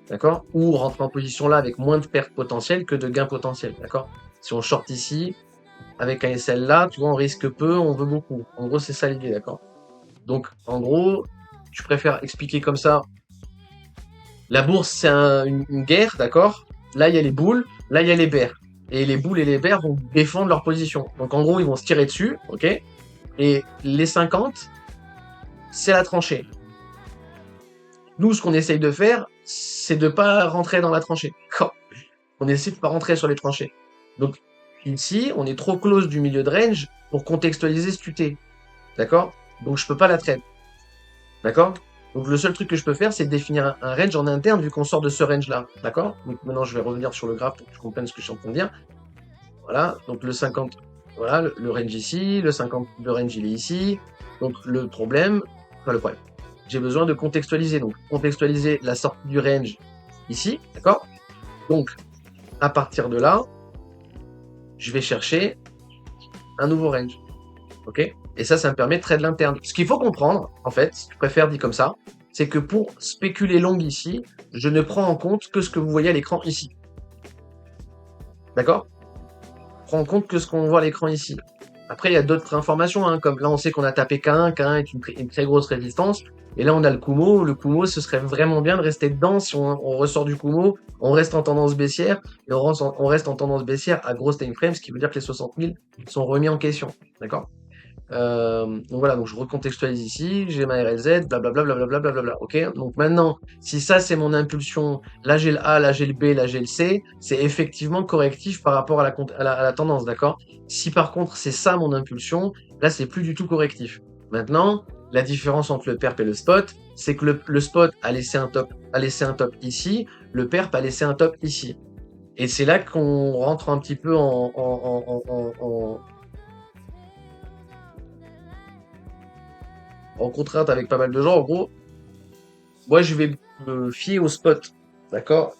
d'accord? Ou rentrer en position là avec moins de pertes potentielles que de gains potentiels, d'accord? Si on short ici, avec un SL là, tu vois, on risque peu, on veut beaucoup. En gros, c'est ça l'idée, d'accord? Donc, en gros, je préfère expliquer comme ça. La bourse, c'est une guerre, d'accord? Là, il y a les boules, là, il y a les bears. Et les boules et les bears vont défendre leur position. Donc, en gros, ils vont se tirer dessus, ok? Et les 50, c'est la tranchée. Nous, ce qu'on essaye de faire, c'est de pas rentrer dans la tranchée. On essaie de pas rentrer sur les tranchées. Donc, ici, on est trop close du milieu de range pour contextualiser ce QT. D'accord? Donc, je peux pas la trade. D'accord? Donc le seul truc que je peux faire, c'est définir un range en interne vu qu'on sort de ce range-là. D'accord? Donc maintenant, je vais revenir sur le graphe pour que tu comprennes ce que je suis en train de dire. Voilà, donc le 50, voilà, le range ici, le 50, le range il est ici. Donc le problème, j'ai besoin de contextualiser. Donc contextualiser la sortie du range ici, d'accord? Donc à partir de là, je vais chercher un nouveau range. Ok? Et ça me permet de trade l'interne. Ce qu'il faut comprendre, en fait, je préfère dit comme ça, c'est que pour spéculer long ici, je ne prends en compte que ce que vous voyez à l'écran ici. D'accord? Prends en compte que ce qu'on voit à l'écran ici. Après, il y a d'autres informations, hein, comme là, on sait qu'on a tapé K1. K1 est une très grosse résistance. Et là, on a le Kumo. Le Kumo, ce serait vraiment bien de rester dedans. Si on ressort du Kumo, on reste en tendance baissière. Et on reste en tendance baissière à grosse time frame, ce qui veut dire que les 60 000 sont remis en question. D'accord? Donc voilà, donc je recontextualise ici, j'ai ma RLZ, blablabla, blablabla, blablabla, ok? Donc maintenant, si ça c'est mon impulsion, là j'ai le A, là j'ai le B, là j'ai le C, c'est effectivement correctif par rapport à la tendance, d'accord? Si par contre c'est ça mon impulsion, là c'est plus du tout correctif. Maintenant, la différence entre le perp et le spot, c'est que le spot a laissé un top ici, le perp a laissé un top ici. Et c'est là qu'on rentre un petit peu en contrainte avec pas mal de gens. En gros, moi, je vais me fier au spot. D'accord?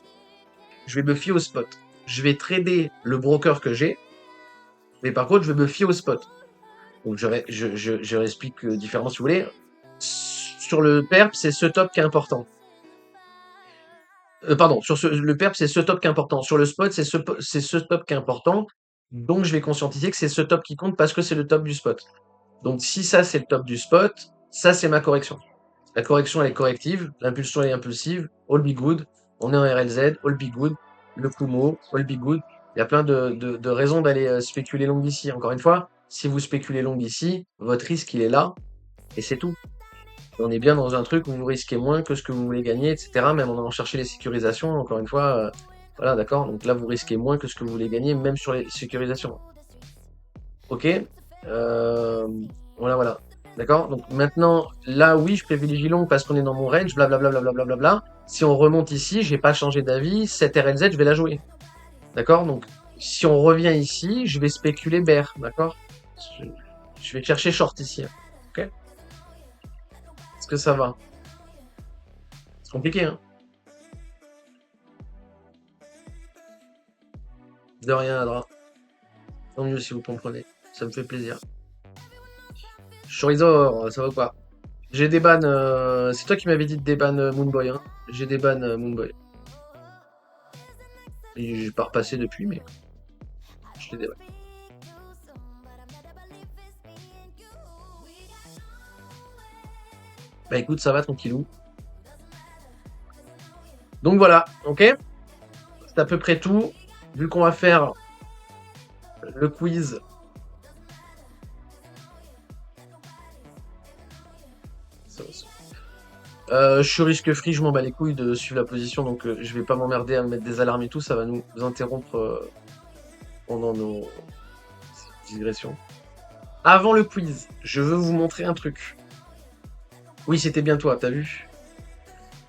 Je vais me fier au spot. Je vais trader le broker que j'ai, mais par contre, je vais me fier au spot. Donc, je réexplique différemment si vous voulez. Sur le perp, c'est ce top qui est important. Pardon, le perp, c'est ce top qui est important. Sur le spot, c'est ce top qui est important. Donc, je vais conscientiser que c'est ce top qui compte parce que c'est le top du spot. Donc, si ça, c'est le top du spot, ça, c'est ma correction. La correction, elle est corrective. L'impulsion, elle est impulsive. All be good. On est en RLZ. All be good. Le Kumo. All be good. Il y a plein de raisons d'aller spéculer long ici. Encore une fois, si vous spéculez long ici, votre risque, il est là. Et c'est tout. On est bien dans un truc où vous risquez moins que ce que vous voulez gagner, etc. Même en allant chercher les sécurisations. Encore une fois, voilà, d'accord. Donc là, vous risquez moins que ce que vous voulez gagner, même sur les sécurisations. Ok. Voilà, voilà. D'accord? Donc maintenant, là, oui, je privilégie long parce qu'on est dans mon range, blablabla, blablabla, blablabla. Si on remonte ici, j'ai pas changé d'avis, cette RLZ, je vais la jouer. D'accord? Donc, si on revient ici, je vais spéculer bear. D'accord? Je, je vais chercher short ici. Ok? Est-ce que ça va? C'est compliqué, hein? De rien, Adra. Tant mieux si vous comprenez. Ça me fait plaisir. Chorizor, ça va quoi? J'ai des bans. C'est toi qui m'avais dit de déban Moonboy, hein? J'ai des bans Moonboy. Et j'ai pas repassé depuis, mais je les déban. Bah écoute, ça va tranquillou. Donc voilà, ok? C'est à peu près tout. Vu qu'on va faire le quiz. Je suis risque free, je m'en bats les couilles de suivre la position, donc je vais pas m'emmerder à mettre des alarmes et tout, ça va nous interrompre pendant nos digressions. Avant le quiz, je veux vous montrer un truc. Oui, c'était bien toi, t'as vu?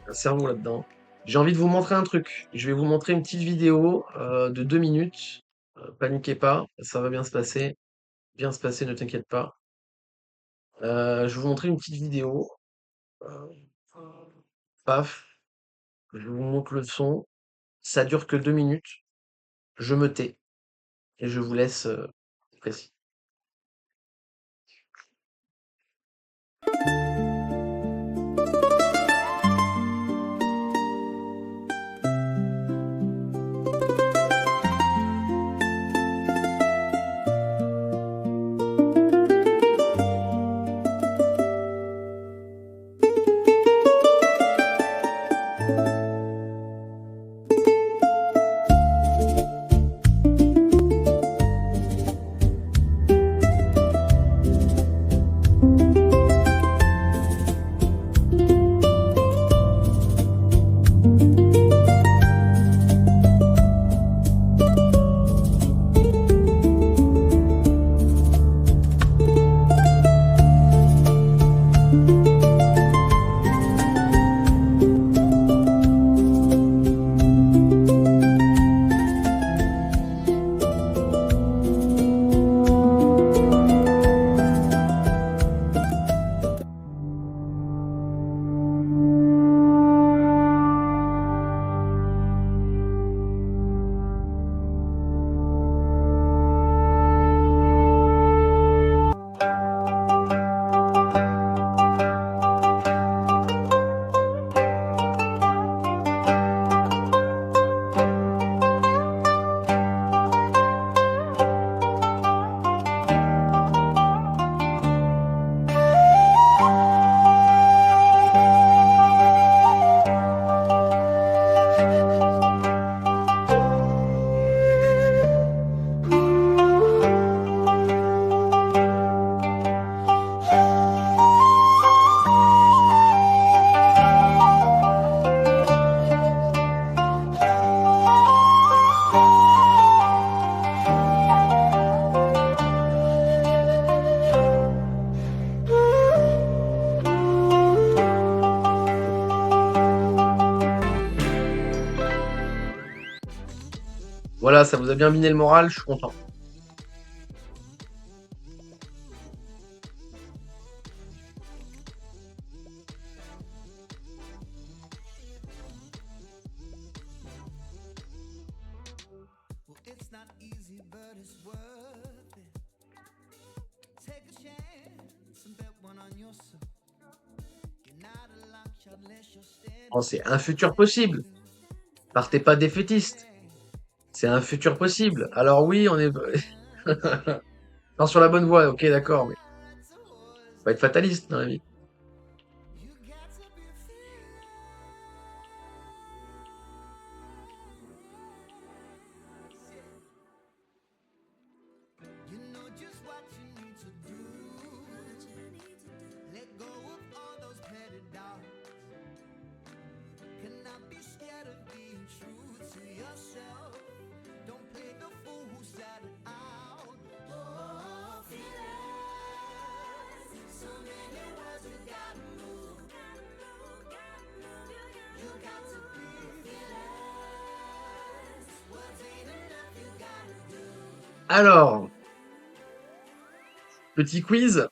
Un cerveau là-dedans. J'ai envie de vous montrer un truc. Je vais vous montrer une petite vidéo de 2 minutes. Paniquez pas, ça va bien se passer. Bien se passer, ne t'inquiète pas. Je vais vous montrer une petite vidéo. Euh, Paf, je vous montre le son. Ça dure que 2 minutes. Je me tais et je vous laisse précis. Voilà, ça vous a bien miné le moral, je suis content. Oh, c'est un futur possible. Partez pas défaitiste. C'est un futur possible. Alors oui, on est non, sur la bonne voie, ok, d'accord, mais faut pas être fataliste dans la vie. Alors, petit quiz.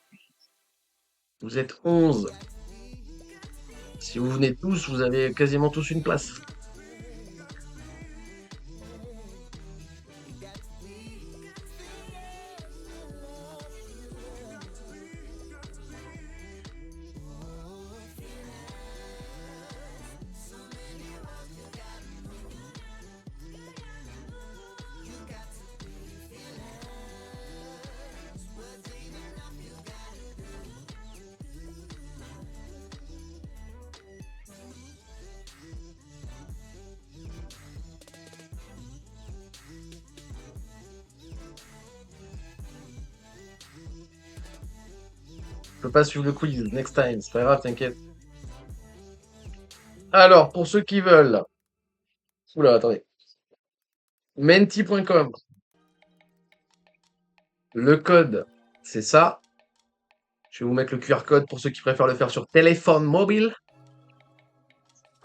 Vous êtes 11. Si vous venez tous, vous avez quasiment tous une place. Je peux pas suivre le quiz. Next time. C'est pas grave, t'inquiète. Alors, pour ceux qui veulent. Oula, attendez. Menti.com. Le code, c'est ça. Je vais vous mettre le QR code pour ceux qui préfèrent le faire sur téléphone mobile.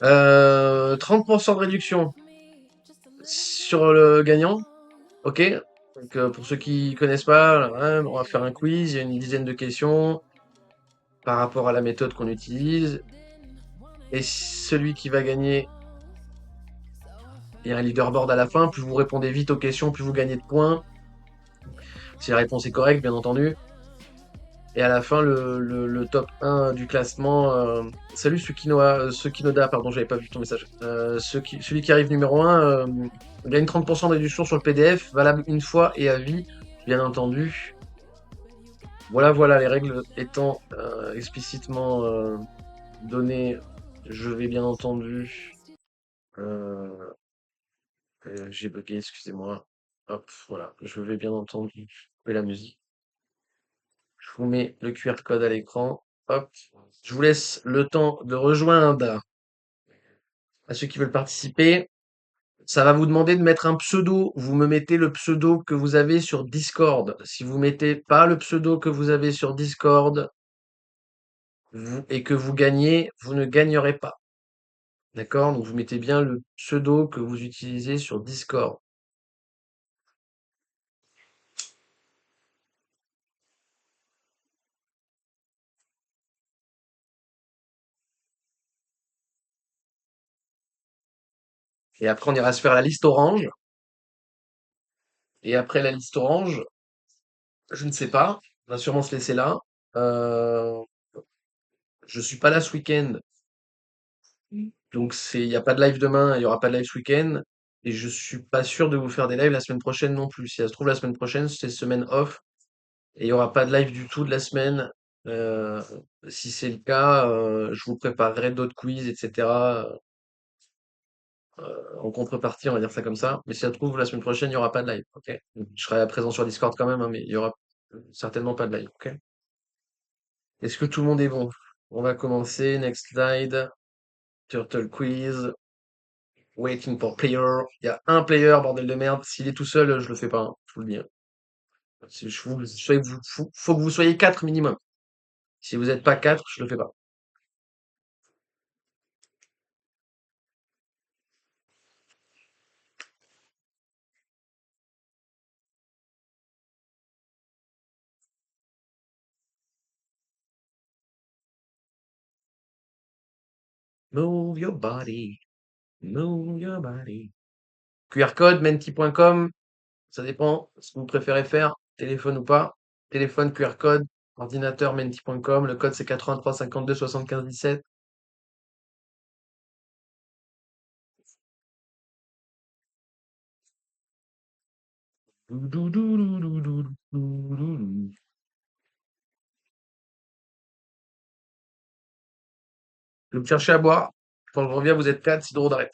30% de réduction sur le gagnant. Ok. Donc, pour ceux qui connaissent pas, hein, on va faire un quiz. Il y a une dizaine de questions par rapport à la méthode qu'on utilise. Et celui qui va gagner, il y a un leaderboard à la fin. Plus vous répondez vite aux questions, plus vous gagnez de points. Si la réponse est correcte, bien entendu. Et à la fin, le top 1 du classement. Salut Sukinoda, pardon, j'avais pas vu ton message. Celui qui arrive numéro 1 gagne 30% de réduction sur le PDF, valable une fois et à vie, bien entendu. Voilà, voilà, les règles étant explicitement données, je vais bien entendu. euh, j'ai bugué, excusez-moi. Hop, voilà, je vais bien entendu couper la musique. Je vous mets le QR code à l'écran. Hop. Je vous laisse le temps de rejoindre à ceux qui veulent participer. Ça va vous demander de mettre un pseudo. Vous me mettez le pseudo que vous avez sur Discord. Si vous mettez pas le pseudo que vous avez sur Discord et que vous gagnez, vous ne gagnerez pas. D'accord? Donc vous mettez bien le pseudo que vous utilisez sur Discord. Et après, on ira se faire la liste orange. Et après la liste orange, je ne sais pas. On va sûrement se laisser là. Euh, je suis pas là ce week-end. Donc il n'y a pas de live demain, il y aura pas de live ce week-end. Et je suis pas sûr de vous faire des lives la semaine prochaine non plus. Si ça se trouve, la semaine prochaine, c'est semaine off. Et il y aura pas de live du tout de la semaine. Euh, Si c'est le cas, je vous préparerai d'autres quiz, etc. En contrepartie, on va dire ça comme ça. Mais si ça se trouve, la semaine prochaine, il n'y aura pas de live. Ok? Donc, je serai présent sur Discord quand même, hein, mais il y aura certainement pas de live. Ok? Est-ce que tout le monde est bon? On va commencer. Next slide. Turtle quiz. Waiting for player. Il y a un player, bordel de merde. S'il est tout seul, je le fais pas, hein, je vous le dis, hein. Faut que vous soyez 4 minimum. Si vous n'êtes pas 4, je le fais pas. Move your body. Move your body. QR code, menti.com. Ça dépend ce que vous préférez faire. Téléphone ou pas. Téléphone, QR code. Ordinateur, menti.com. Le code, c'est 83 52 75 17. Je vais me chercher à boire. Quand je reviens, vous êtes 4, 6 drôles d'arrêt.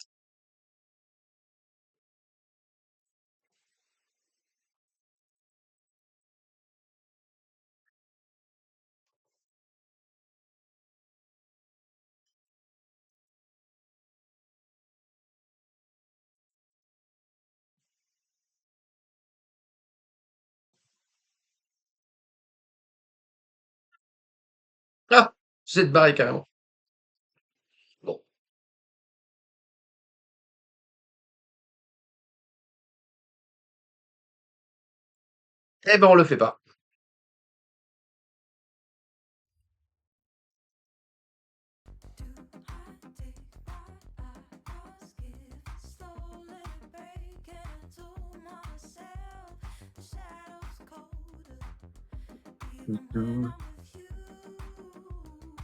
Ah! Vous êtes barré carrément. Bon. Eh ben, on le fait pas.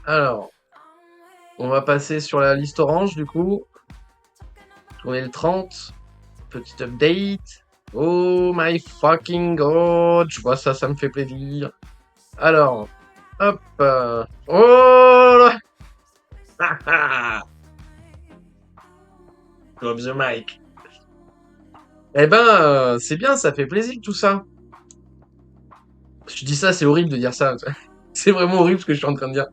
Alors, on va passer sur la liste orange, du coup. On est le 30. Petit update. Oh my fucking god. Je vois ça, ça me fait plaisir. Alors, hop. Oh là. Drop the mic. Eh ben, c'est bien, ça fait plaisir tout ça. Je dis ça, c'est horrible de dire ça. C'est vraiment horrible ce que je suis en train de dire.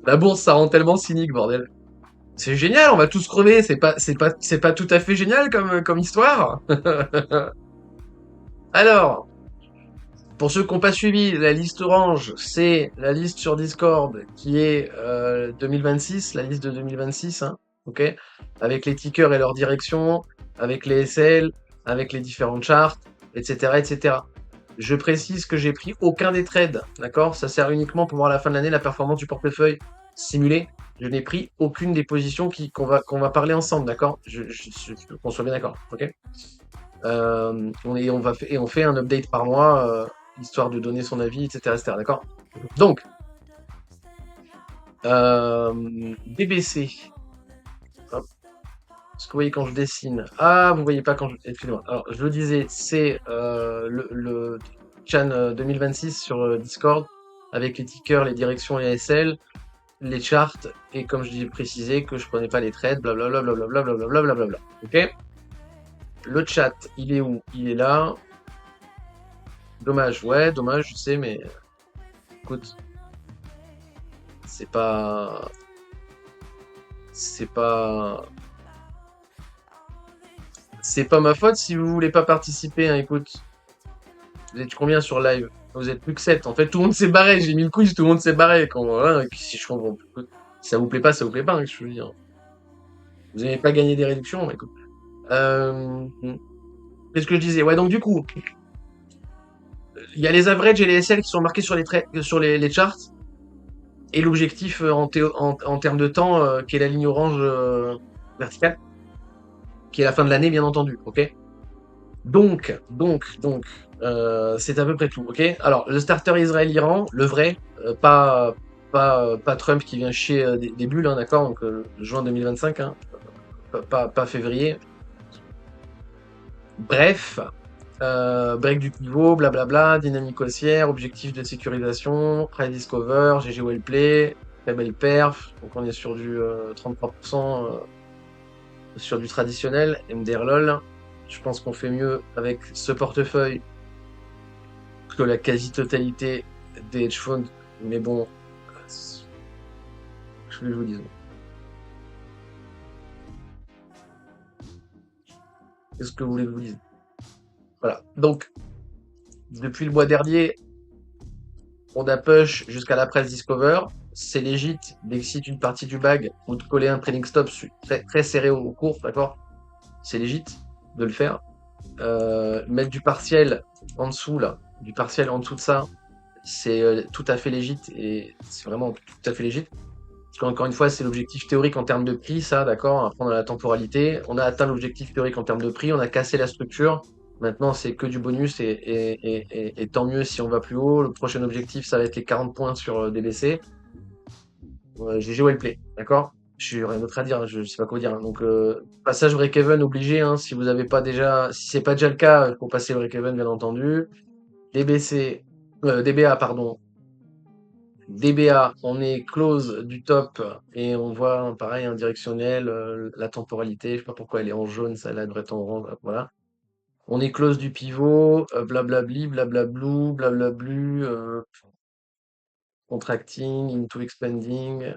La bourse, ça rend tellement cynique, bordel. C'est génial, on va tous crever. C'est pas tout à fait génial comme histoire. Alors, pour ceux qui n'ont pas suivi, la liste orange, c'est la liste sur Discord qui est 2026, la liste de 2026, hein, ok, avec les tickers et leur direction, avec les SL, avec les différentes charts, etc., etc. Je précise que j'ai pris aucun des trades, d'accord? Ça sert uniquement pour voir à la fin de l'année la performance du portefeuille simulé. Je n'ai pris aucune des positions qu'on va parler ensemble, d'accord? Qu'on soit bien d'accord, ok? On fait un update par mois, histoire de donner son avis, etc., etc., d'accord? Donc, BBC. Hop. Est-ce que vous voyez quand je dessine? Ah, vous voyez pas quand je... Excusez-moi. Alors, je le disais, c'est le Chan 2026 sur Discord, avec les tickers, les directions, les SL, les charts, et comme je disais précisé, que je prenais pas les trades, blablabla, blablabla, blablabla, blablabla. Ok? Le chat, il est où? Il est là. Dommage, ouais, dommage, je sais, mais écoute, c'est pas, c'est pas, c'est pas ma faute si vous voulez pas participer, hein, écoute. Vous êtes combien sur live? Vous êtes plus que 7. En fait, tout le monde s'est barré. J'ai mis le quiz, tout le monde s'est barré. Si je comprends, écoute, si ça vous plaît pas, hein, je veux dire. Vous n'avez pas gagné des réductions, écoute. Euh, Qu'est-ce que je disais? Ouais, donc du coup, il y a les averages et les SL qui sont marqués sur les charts. Et l'objectif en termes de temps, qui est la ligne orange verticale, qui est la fin de l'année, bien entendu. Ok. Donc, c'est à peu près tout. Ok. Alors, le starter Israël-Iran, le vrai, pas Trump qui vient chier des bulles, hein, d'accord. Donc, juin 2025, hein, pas février. Bref, break du pivot, blablabla, dynamique haussière, objectif de sécurisation, price discover, GG well play, très belle perf. Donc, on est sur du 33% sur du traditionnel, MDR LOL. Je pense qu'on fait mieux avec ce portefeuille que la quasi-totalité des hedge funds. Mais bon, je vais vous dire. Qu'est-ce que vous voulez que je vous dise? Voilà. Donc, depuis le mois dernier, on a push jusqu'à la presse Discover. C'est légit d'exciter une partie du bag ou de coller un trailing stop très, très serré au cours, d'accord? C'est légit de le faire. Mettre du partiel en dessous, là, du partiel en dessous de ça, c'est tout à fait légit et c'est vraiment tout à fait légit. Parce qu'encore une fois, c'est l'objectif théorique en termes de prix, ça, d'accord? Après, on a la temporalité. On a atteint l'objectif théorique en termes de prix, on a cassé la structure. Maintenant, c'est que du bonus et tant mieux si on va plus haut. Le prochain objectif, ça va être les 40 points sur DBC. GG Wellplay, d'accord? Je n'ai rien d'autre à dire, je sais pas quoi dire. Donc, passage break-even obligé, hein, si vous avez pas déjà, si c'est pas déjà le cas, faut passer le break-even, bien entendu. DBC, DBA, pardon. DBA, on est close du top et on voit pareil un directionnel, la temporalité, je sais pas pourquoi elle est en jaune, ça là devrait être en orange, voilà. On est close du pivot, blablabli, blablablou, blablablu, contracting, into expanding,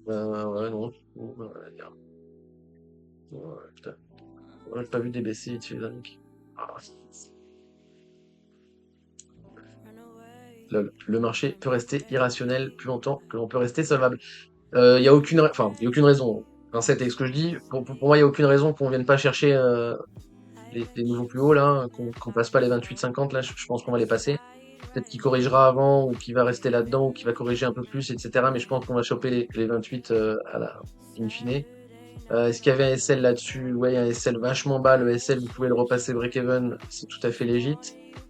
ouais, non, putain, ouais, j'ai pas vu DBC, tu les amis. Ah, le marché peut rester irrationnel plus longtemps que l'on peut rester solvable. Il y a aucune, enfin, il y a aucune raison. Enfin, c'était ce que je dis. Pour moi, il y a aucune raison qu'on vienne pas chercher les niveaux plus hauts là, qu'on passe pas les 28-50 là. Je pense qu'on va les passer. Peut-être qu'il corrigera avant ou qu'il va rester là-dedans ou qu'il va corriger un peu plus, etc. Mais je pense qu'on va choper les 28 à la in fine. Est-ce qu'il y avait un SL là-dessus? Ouais, il y a un SL vachement bas. Le SL, vous pouvez le repasser break-even, c'est tout à fait légit.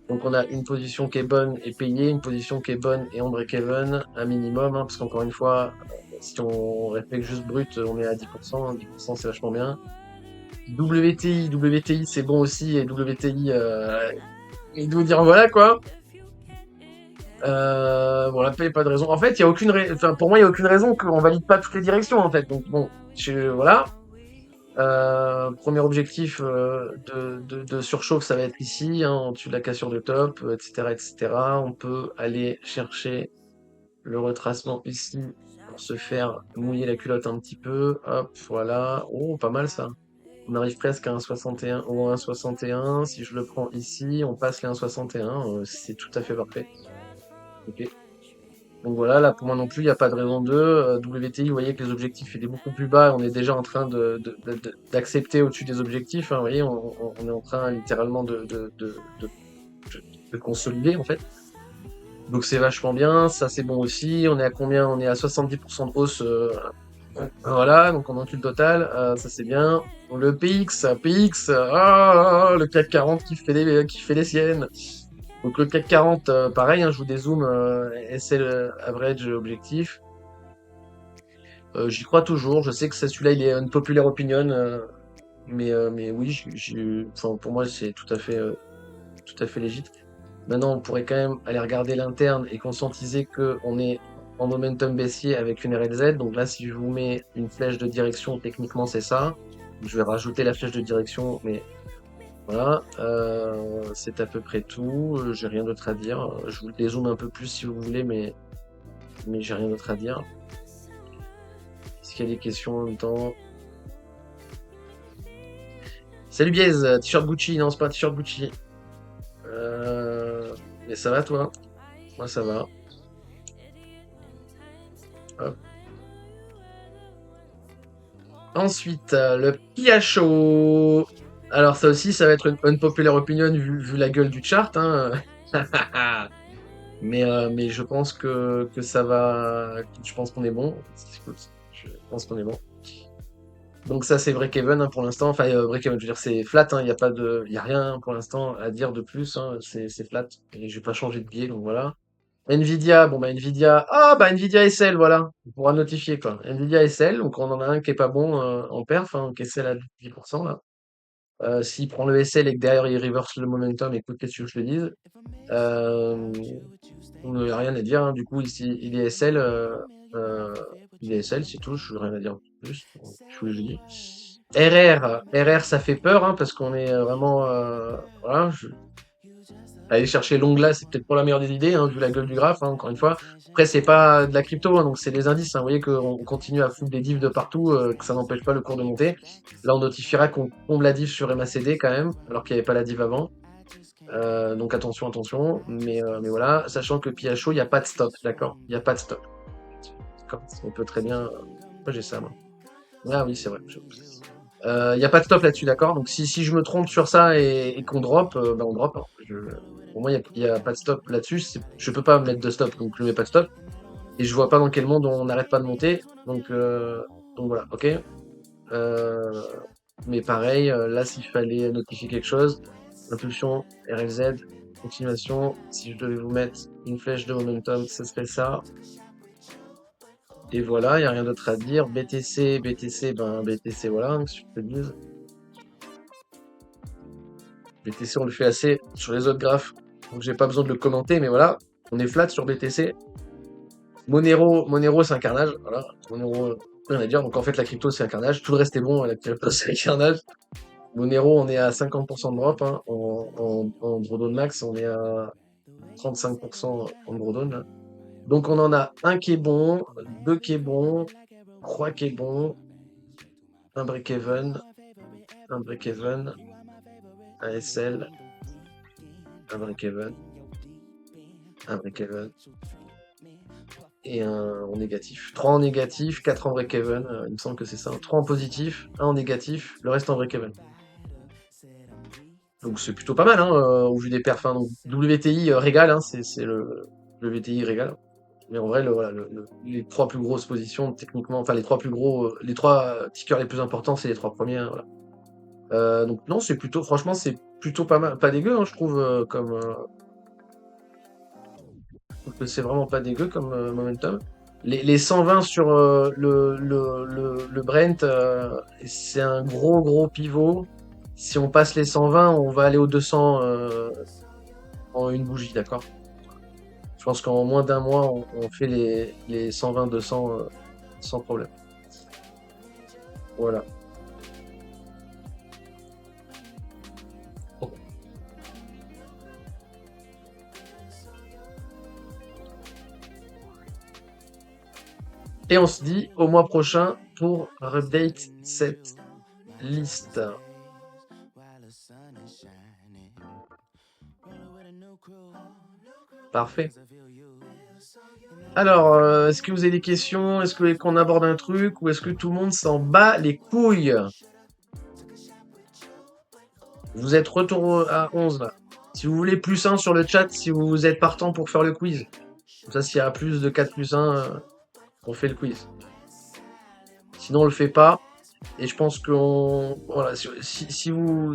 Donc on a une position qui est bonne et payée, une position qui est bonne et en break-even, un minimum, hein, parce qu'encore une fois, si on respecte juste brut, on est à 10%, hein, 10% c'est vachement bien. WTI c'est bon aussi, et WTI, il doit dire voilà quoi. Bon, la paix, pas de raison. En fait, il y a aucune, enfin, pour moi, il y a aucune raison qu'on valide pas toutes les directions en fait. Donc bon, voilà. Premier objectif de surchauffe, ça va être ici, hein, en dessous de la cassure de top, etc., etc. On peut aller chercher le retracement ici pour se faire mouiller la culotte un petit peu. Hop, voilà. Oh, pas mal ça. On arrive presque à un 61 ou un 61. Si je le prends ici, on passe les 1,61. C'est tout à fait parfait. Ok. Donc voilà, là pour moi non plus, il n'y a pas de raison de. WTI, vous voyez que les objectifs étaient beaucoup plus bas, on est déjà en train d'accepter au-dessus des objectifs, hein, vous voyez, on est en train littéralement de consolider en fait. Donc c'est vachement bien, ça c'est bon aussi. On est à combien? On est à 70% de hausse. Voilà, donc on encule le total, ça c'est bien. Le PX, le CAC 40 qui fait les siennes. Donc le CAC 40, pareil, hein, je vous dézoome, SL average objectif. J'y crois toujours. Je sais que celui-là, il est une populaire opinion, mais oui, enfin, pour moi, c'est tout à fait légit. Maintenant, on pourrait quand même aller regarder l'interne et conscientiser qu'on est en momentum baissier avec une RLZ. Donc là, si je vous mets une flèche de direction, techniquement, c'est ça. Je vais rajouter la flèche de direction, mais voilà, c'est à peu près tout. J'ai rien d'autre à dire. Je vous le dézoome un peu plus si vous voulez, mais j'ai rien d'autre à dire. Est-ce qu'il y a des questions en même temps? Salut Biez, t-shirt Gucci. Non, c'est pas un t-shirt Gucci. Mais ça va toi? Moi ça va. Hop. Ensuite, le PHO. Alors ça aussi, ça va être une unpopular opinion vu la gueule du chart, hein. Mais je pense que ça va. Je pense qu'on est bon. Je pense qu'on est bon. Donc ça c'est break-even hein, pour l'instant. Enfin break-even, je veux dire c'est flat. Il y a rien pour l'instant à dire de plus. Hein, c'est flat. Et je vais pas changer de biais donc voilà. Nvidia, bon bah Nvidia, Nvidia SL, voilà, on pourra notifier quoi. Nvidia SL, donc on en a un qui est pas bon en perf, hein, qui est SL à 10% là. S'il prend le SL et que derrière il reverse le momentum, écoute, qu'est-ce que je te dise? Euh, on n'a rien à dire, hein. Du coup ici il est SL, il est SL, c'est tout, je n'ai rien à dire de plus, je vous le dis. RR ça fait peur hein, parce qu'on est vraiment, voilà, aller chercher l'onglet, c'est peut-être pas la meilleure des idées, hein, vu la gueule du graphe, hein, encore une fois. Après, c'est pas de la crypto, hein, donc c'est des indices. Hein. Vous voyez qu'on continue à foutre des diffs de partout, que ça n'empêche pas le cours de monter. Là, on notifiera qu'on tombe la diff sur MACD quand même, alors qu'il n'y avait pas la diff avant. Donc attention, attention. Mais voilà, sachant que PHO, il n'y a pas de stop, d'accord? Il n'y a pas de stop. D'accord. On peut très bien. Moi, j'ai ça, moi. Ah oui, c'est vrai. Il n'y a pas de stop là-dessus, d'accord? Donc si je me trompe sur ça et qu'on drop, on drop. Hein. Pour moi, il y a pas de stop là-dessus. Je peux pas mettre de stop, donc je mets pas de stop. Et je vois pas dans quel monde on n'arrête pas de monter. Donc voilà, ok. Euh, mais pareil, là, s'il fallait notifier quelque chose, impulsion, RLZ, continuation, si je devais vous mettre une flèche de momentum, ce serait ça. Et voilà, il n'y a rien d'autre à dire. BTC, BTC, ben BTC, voilà, hein, qu'est-ce que je te dise. BTC, on le fait assez sur les autres graphes, donc j'ai pas besoin de le commenter, mais voilà, on est flat sur BTC. Monero, c'est un carnage, voilà. Monero, rien à dire. Donc en fait, la crypto, c'est un carnage. Tout le reste est bon, la crypto, c'est un carnage. Monero, on est à 50% de drop, hein. En drawdown max, on est à 35% en drawdown, là. Donc on en a un qui est bon, deux qui est bon, trois qui est bon, un break-even, un break-even, un SL, un break-even, un break-even, et un en négatif. 3 en négatif, 4 en break-even, il me semble que c'est ça. 3 en positif, un en négatif, le reste en break-even. Donc c'est plutôt pas mal, hein, au vu des perfs, hein. Donc WTI régale, hein, c'est le WTI régale. Mais en vrai, voilà, les trois plus grosses positions, techniquement, enfin les trois plus gros, les trois tickers les plus importants, c'est les trois premiers, hein, voilà. Donc non, c'est plutôt, franchement, c'est plutôt pas mal, pas dégueu, hein, je trouve, je trouve que c'est vraiment pas dégueu comme momentum. Les 120 sur le Brent, c'est un gros pivot. Si on passe les 120, on va aller aux 200 en une bougie, d'accord? Je pense qu'en moins d'un mois, on fait les 120-200 sans problème. Voilà. Et on se dit au mois prochain pour update cette liste. Parfait. Alors, est-ce que vous avez des questions? Est-ce que vous voulez qu'on aborde un truc? Ou est-ce que tout le monde s'en bat les couilles? Vous êtes retour à 11 là. Si vous voulez plus 1 sur le chat, si vous êtes partant pour faire le quiz. Comme ça, s'il y a plus de 4 plus 1, on fait le quiz. Sinon, on le fait pas. Et je pense qu'on... Voilà, si vous...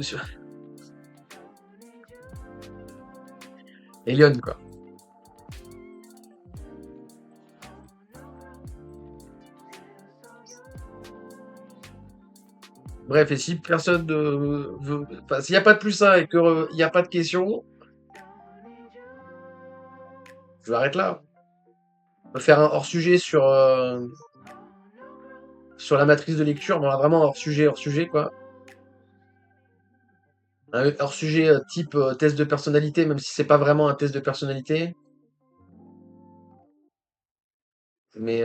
Elion, quoi. Bref, et si personne veut... Enfin, s'il n'y a pas de plus 1 et qu'il n'y a pas de questions, je m'arrête là. On va faire un hors-sujet sur la matrice de lecture. Bon, là, vraiment hors sujet, quoi. Un hors-sujet type test de personnalité, même si c'est pas vraiment un test de personnalité. Mais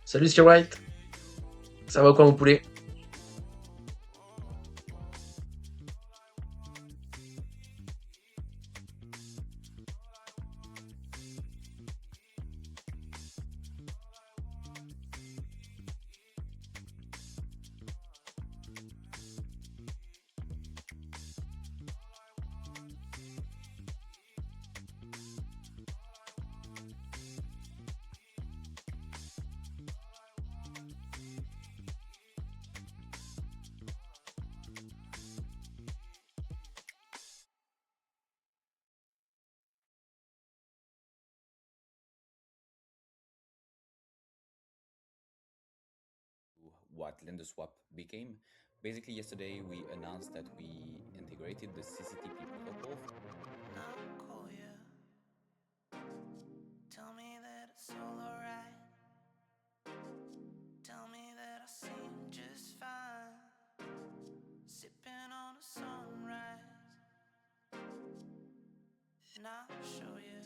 Salut Sky White, ça va quoi mon poulet? What LenderSwap became. Basically, yesterday we announced that we integrated the CCTP protocol. I'll call you. Tell me that it's all alright. Tell me that I seem just fine. Sipping on a sunrise. And I'll show you.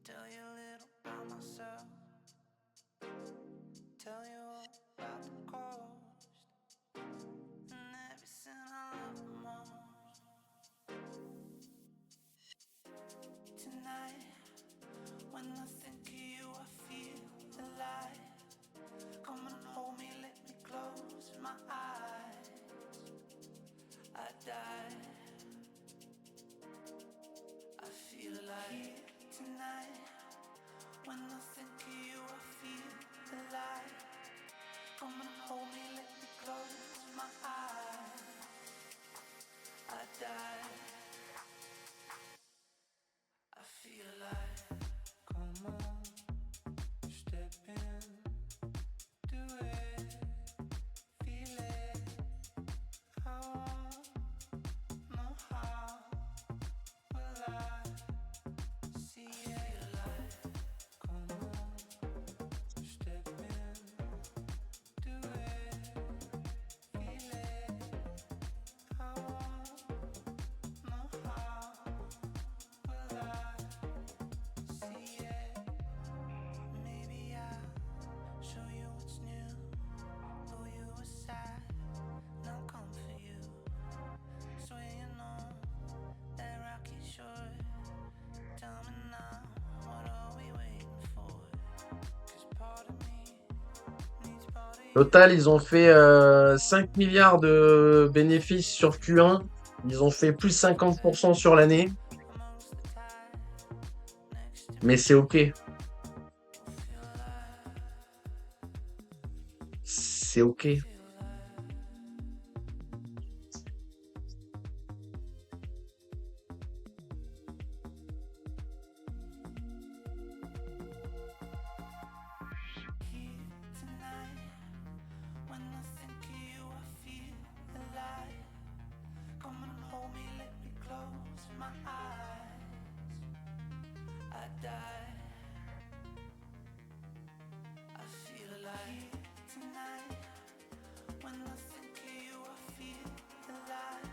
Tell you a little about myself. Tell you all about the coast. And everything I love the most. Tonight, when I think of you, I feel alive. Come and hold me, let me close my eyes. I die. I feel alive tonight. When I think of you, I feel alive. Come and hold me, let me close my eyes. I die. I feel alive. Come on, step in, do it, feel it. I won't know how will I see it. I feel alive. Come on, step in, do it, feel it. I won't know how will I see it. Maybe I'll show you what's new. Pull you aside, now come for you. Swaying on that rocky shore. Tell me now, what are we waiting for? 'Cause part of me needs part of you. Total, ils ont fait 5 milliards de bénéfices sur Q1. Ils ont fait plus 50% sur l'année. Amongst the tide, next to Mais c'est ok. feel alive, C'est ok. feel alive. Here tonight, when I think of you, I feel alive. Come and hold me, let me close my eyes. I die. I feel alive tonight. When I think of you, I feel alive.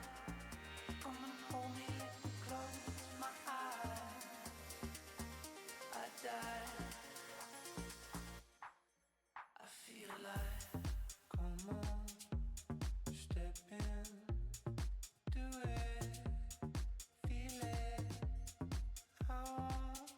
Come and hold me, let me close my eyes. I die. I feel alive. Come on, step in, do it, feel it. I won't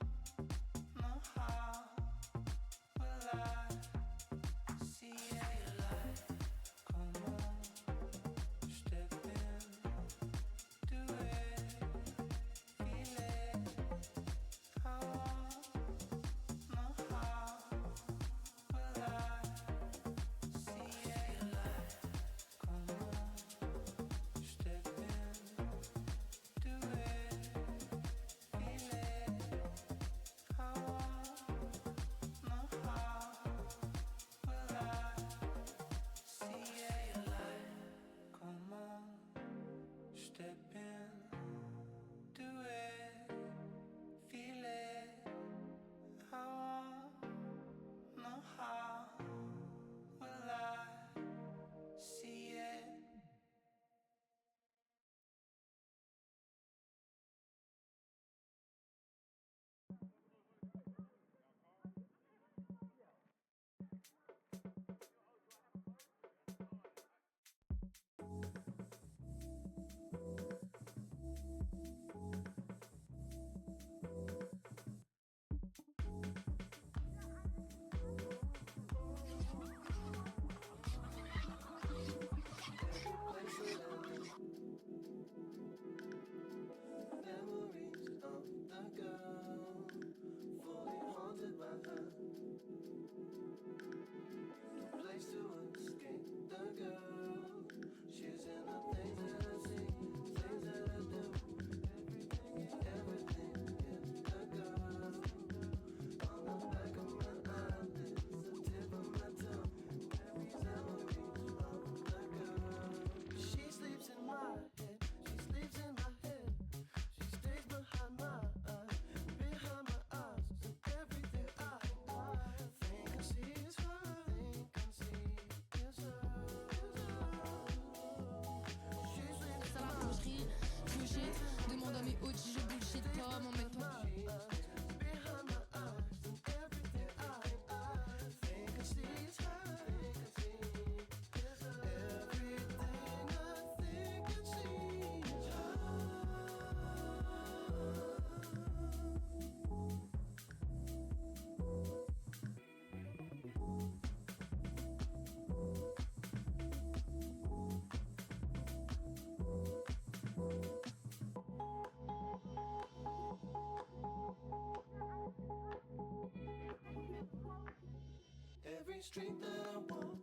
Every street that I walk,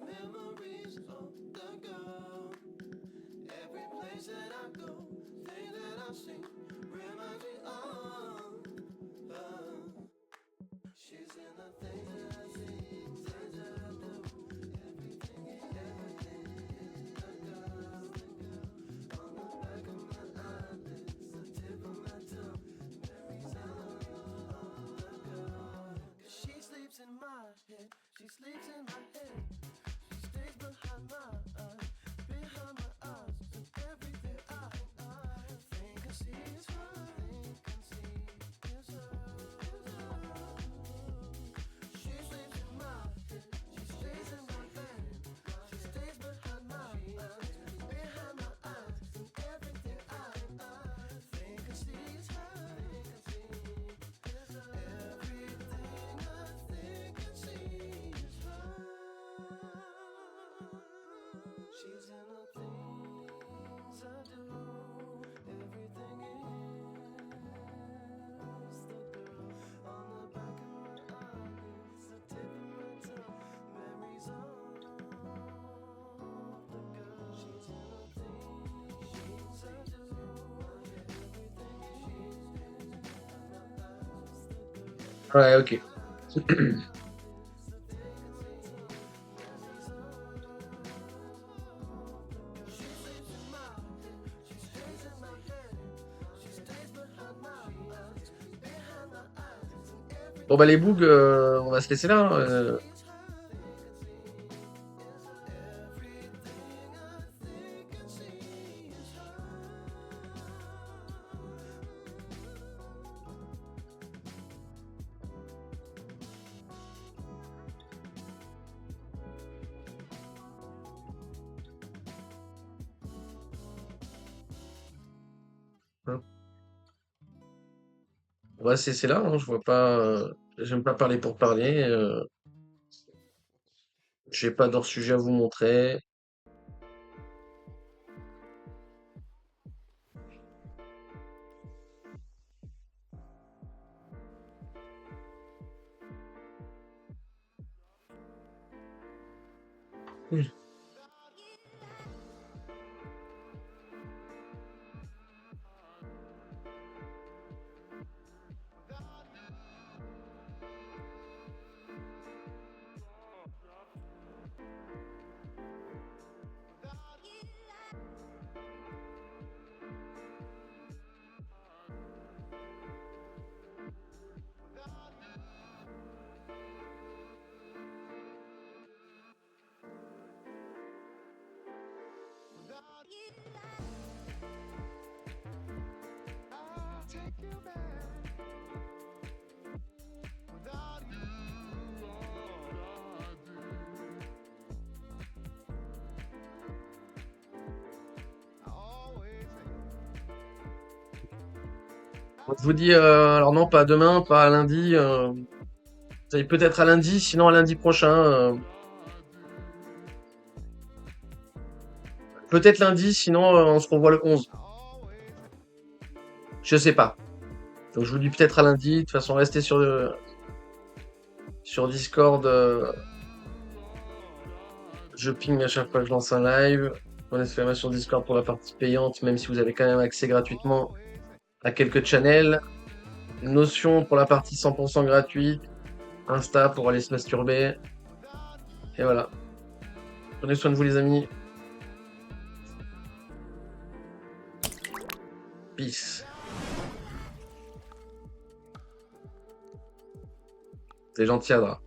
memories of the girl. Every place that I go, things that I see, remind me of her. She's in the things that I see, things that I do. Everything is the girl. On the back of my eyelids, the tip of my tongue, memories of the girl. 'Cause she sleeps in my head, she sleeps in my head. She stays behind my eyes, behind my eyes, and everything I think I see is her. Think I see is her. She sleeps in my head, she stays in my bed. She stays behind my eyes, behind my eyes, and everything I think I see is her. Think I see is her. Everything I think I see is her. She's in the things I do. Everything is the girl on the back of my eyelids, the tip of my tongue, memories of the girl. She's in the things I do. Everything Ouais, ok. Bon, bah, les bugs, on va se laisser là, hein, hein. On va se laisser là, hein, je vois pas. J'aime pas parler pour parler. J'ai pas d'autres sujets à vous montrer. Oui. Je vous dis, alors non, pas demain, pas à lundi. Ça y est, peut-être à lundi, sinon à lundi prochain. Peut-être lundi, sinon on se revoit le 11. Je sais pas. Donc je vous dis peut-être à lundi. De toute façon, restez sur Discord. Je ping à chaque fois que je lance un live. Point d'exclamation Discord pour la partie payante, même si vous avez quand même accès gratuitement à quelques channels. Notion pour la partie 100% gratuite. Insta pour aller se masturber. Et voilà. Prenez soin de vous les amis. Peace. C'est gentil Adra.